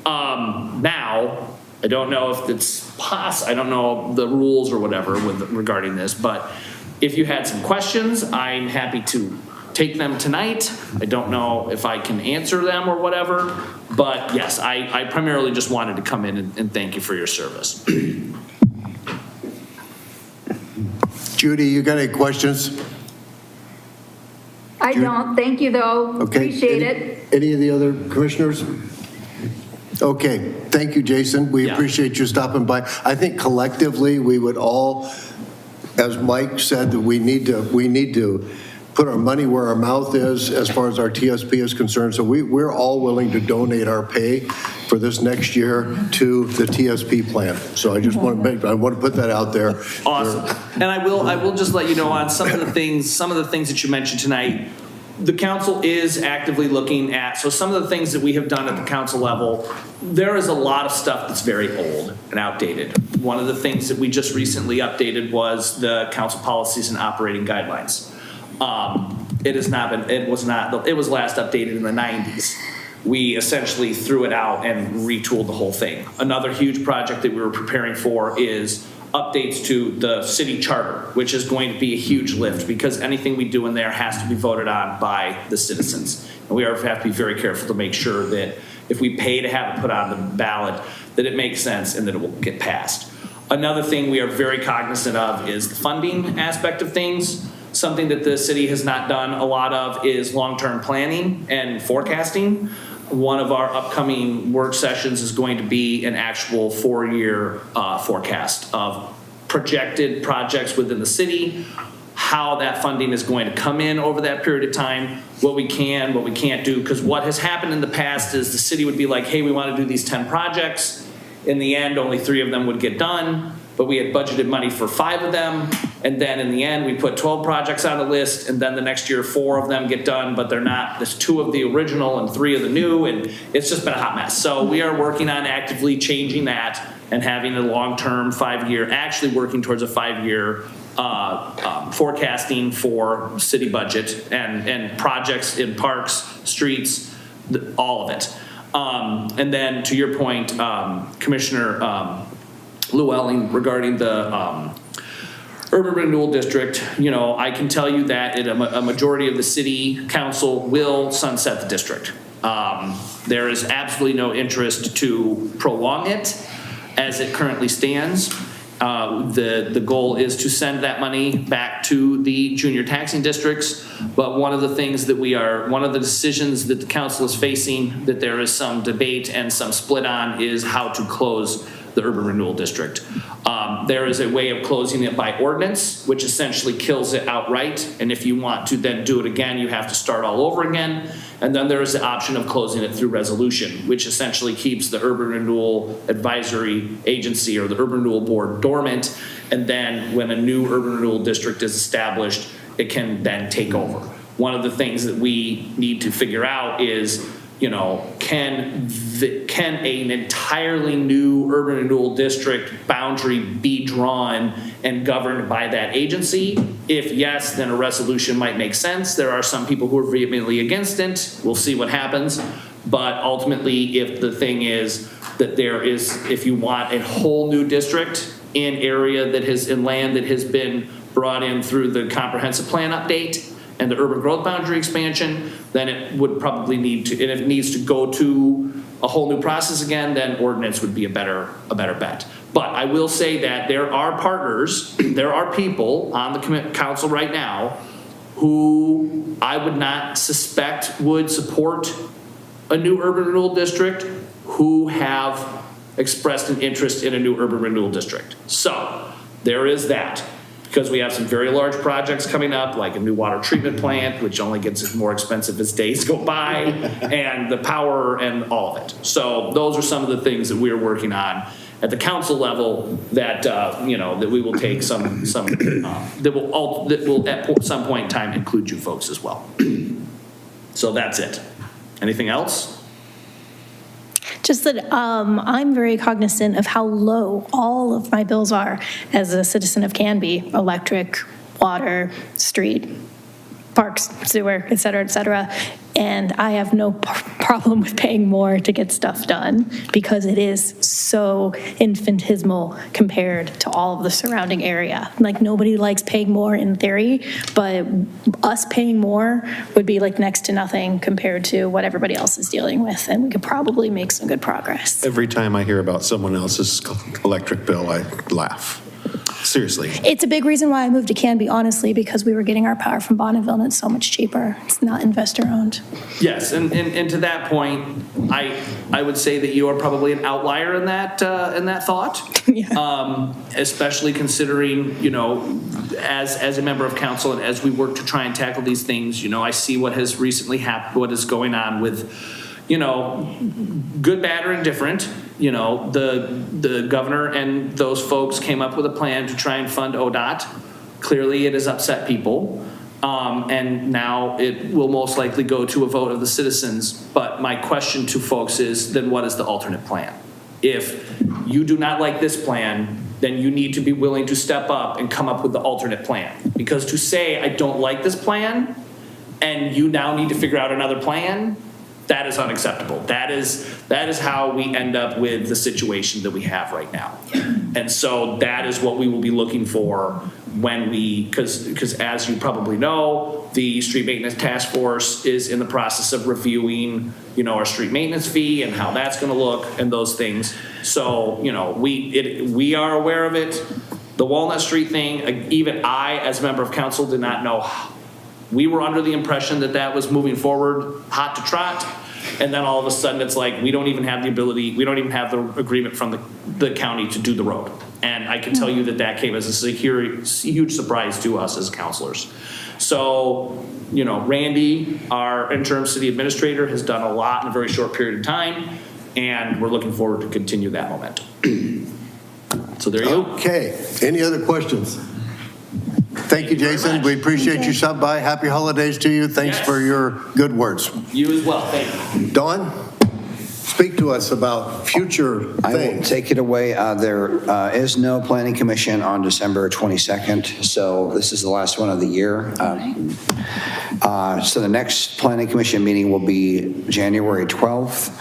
Now, I don't know if it's I don't know the rules or whatever regarding this, but If you had some questions, I'm happy to take them tonight. I don't know if I can answer them or whatever, but yes, I primarily just wanted to come in and thank you for your service. Judy, you got any questions? I don't, thank you though, Okay. appreciate it. Any of the other commissioners? Okay, thank you, Jason. We Yeah. appreciate you stopping by. I think collectively, we would all, as Mike said, that we need to put our money where our mouth is as far as our TSP is concerned. So we're all willing to donate our pay for this next year to the TSP plan. So I just want to put that out there. Awesome. And I will just let you know on some of the things that you mentioned tonight, the council is actively looking at, so some of the things that we have done at the council level, there is a lot of stuff that's very old and outdated. One of the things that we just recently updated was the council policies and operating guidelines. It was last updated in the 90s. We essentially threw it out and retooled the whole thing. Another huge project that we were preparing for is updates to the city charter, which is going to be a huge lift because anything we do in there has to be voted on by the citizens. And we have to be very careful to make sure that if we pay to have it put on the ballot, that it makes sense and that it will get passed. Another thing we are very cognizant of is the funding aspect of things. Something that the city has not done a lot of is long-term planning and forecasting. One of our upcoming work sessions is going to be an actual 4-year forecast of projected projects within the city, how that funding is going to come in over that period of time, what we can, what we can't do. Because what has happened in the past is the city would be like, hey, we want to do these 10 projects. In the end, only 3 of them would get done, but we had budgeted money for 5 of them. And then in the end, we put 12 projects on the list, and then the next year, 4 of them get done, but they're not. There's 2 of the original and 3 of the new, and it's just been a hot mess. So we are working on actively changing that and having a long-term 5-year, actually working towards a 5-year forecasting for city budget and projects in parks, streets, all of it. And then to your point, Commissioner Llewellyn, regarding the Urban Renewal District, I can tell you that a majority of the city council will sunset the district. There is absolutely no interest to prolong it as it currently stands. The goal is to send that money back to the junior taxing districts. But one of the decisions that the council is facing, that there is some debate and some split on, is how to close the Urban Renewal District. There is a way of closing it by ordinance, which essentially kills it outright. And if you want to then do it again, you have to start all over again. And then there is the option of closing it through resolution, which essentially keeps the Urban Renewal Advisory Agency or the Urban Renewal Board dormant. And then when a new Urban Renewal District is established, it can then take over. One of the things that we need to figure out is, can an entirely new urban renewal district boundary be drawn and governed by that agency? If yes, then a resolution might make sense. There are some people who are vehemently against it. We'll see what happens. But ultimately, if the thing is that if you want a whole new district in land that has been brought in through the comprehensive plan update and the urban growth boundary expansion, then it would probably need to, and if it needs to go to a whole new process again, then ordinance would be a better bet. But I will say that there are partners, there are people on the council right now who I would not suspect would support a new urban renewal district, who have expressed an interest in a new urban renewal district. So there is that. Because we have some very large projects coming up, like a new water treatment plant, which only gets more expensive as days go by, and the power and all of it. So those are some of the things that we are working on at the council level that that we will take that will at some point in time include you folks as well. So that's it. Anything else? Just that I'm very cognizant of how low all of my bills are as a citizen of Canby: electric, water, street. parks, sewer, et cetera, and I have no problem with paying more to get stuff done because it is so infinitesimal compared to all of the surrounding area. Like, nobody likes paying more in theory, but us paying more would be like next to nothing compared to what everybody else is dealing with, and we could probably make some good progress. Every time I hear about someone else's electric bill, I laugh. Seriously. It's a big reason why I moved to Canby, honestly, because we were getting our power from Bonneville and it's so much cheaper. It's not investor-owned. Yes, and to that point, I would say that you are probably an outlier in that thought. Yeah. Especially considering, you know, as a member of council and as we work to try and tackle these things, you know, I see what has recently happened, what is going on with, you know, good, bad, or indifferent. You know, the governor and those folks came up with a plan to try and fund ODOT. Clearly, it has upset people. And now it will most likely go to a vote of the citizens. But my question to folks is, then what is the alternate plan? If you do not like this plan, then you need to be willing to step up and come up with the alternate plan. Because to say, I don't like this plan, and you now need to figure out another plan, that is unacceptable. That is how we end up with the situation that we have right now. And so that is what we will be looking for when we, because as you probably know, the street maintenance task force is in the process of reviewing, you know, our street maintenance fee and how that's going to look and those things. So, you know, we are aware of it. The Walnut Street thing, even I, as a member of council, did not know. We were under the impression that that was moving forward hot to trot. And then all of a sudden it's like, we don't even have the ability, we don't even have the agreement from the county to do the road. And I can tell you that that came as a huge surprise to us as councilors. So, you know, Randy, our interim city administrator, has done a lot in a very short period of time, and we're looking forward to continue that momentum. So there you go. Okay, any other questions? Thank you, Jason. We appreciate you stopping by. Happy holidays to you. Thanks for your good words. You as well. Thank you. Dawn, speak to us about future things. I will take it away. There is no planning commission on December 22nd, so this is the last one of the year. So the next planning commission meeting will be January 12th.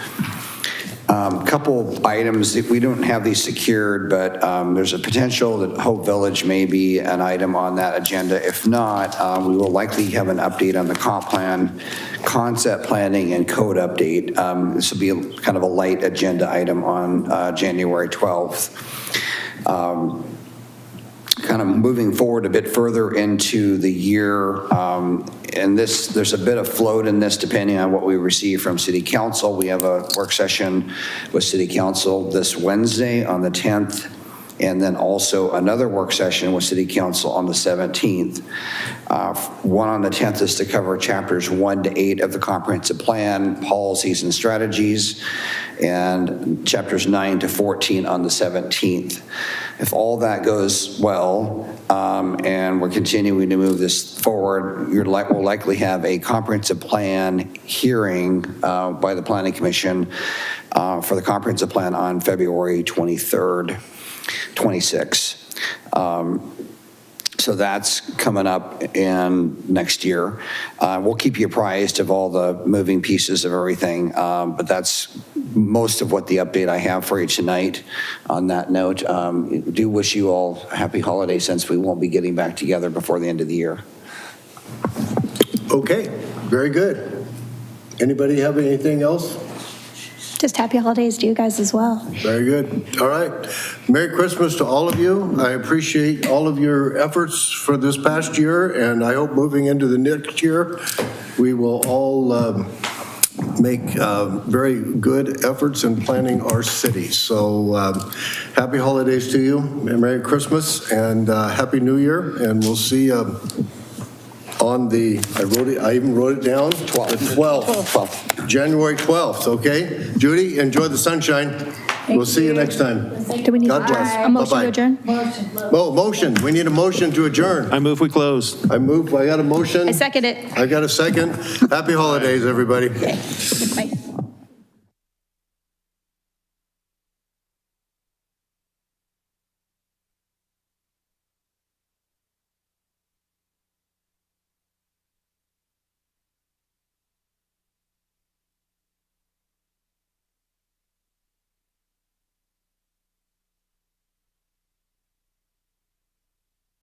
Couple items, we don't have these secured, but there's a potential that Hope Village may be an item on that agenda. If not, we will likely have an update on the comp plan, concept planning, and code update. This will be kind of a light agenda item on January 12th. Kind of moving forward a bit further into the year, and there's a bit of float in this depending on what we receive from City Council. We have a work session with City Council this Wednesday on the 10th, and then also another work session with City Council on the 17th. One on the 10th is to cover chapters 1 to 8 of the comprehensive plan, policies and strategies, and chapters 9 to 14 on the 17th. If all that goes well, and we're continuing to move this forward, we'll likely have a comprehensive plan hearing by the Planning Commission for the comprehensive plan on February 23rd, 26. So that's coming up in next year. We'll keep you apprised of all the moving pieces of everything, but that's most of what the update I have for you tonight. On that note, do wish you all happy holidays since we won't be getting back together before the end of the year. Okay, very good. Anybody have anything else? Just happy holidays to you guys as well. Very good. All right. Merry Christmas to all of you. I appreciate all of your efforts for this past year, and I hope moving into the next year, we will all make very good efforts in planning our city. So happy holidays to you, and Merry Christmas, and Happy New Year, and we'll see you on the, I even wrote it down, 12th. January 12th, okay? Judy, enjoy the sunshine. We'll see you next time. Do we need God bless. a motion to adjourn? Oh, motion. We need a motion to adjourn. I move we close. I got a motion. I second it. I got a second. Happy holidays, everybody. Okay. Bye.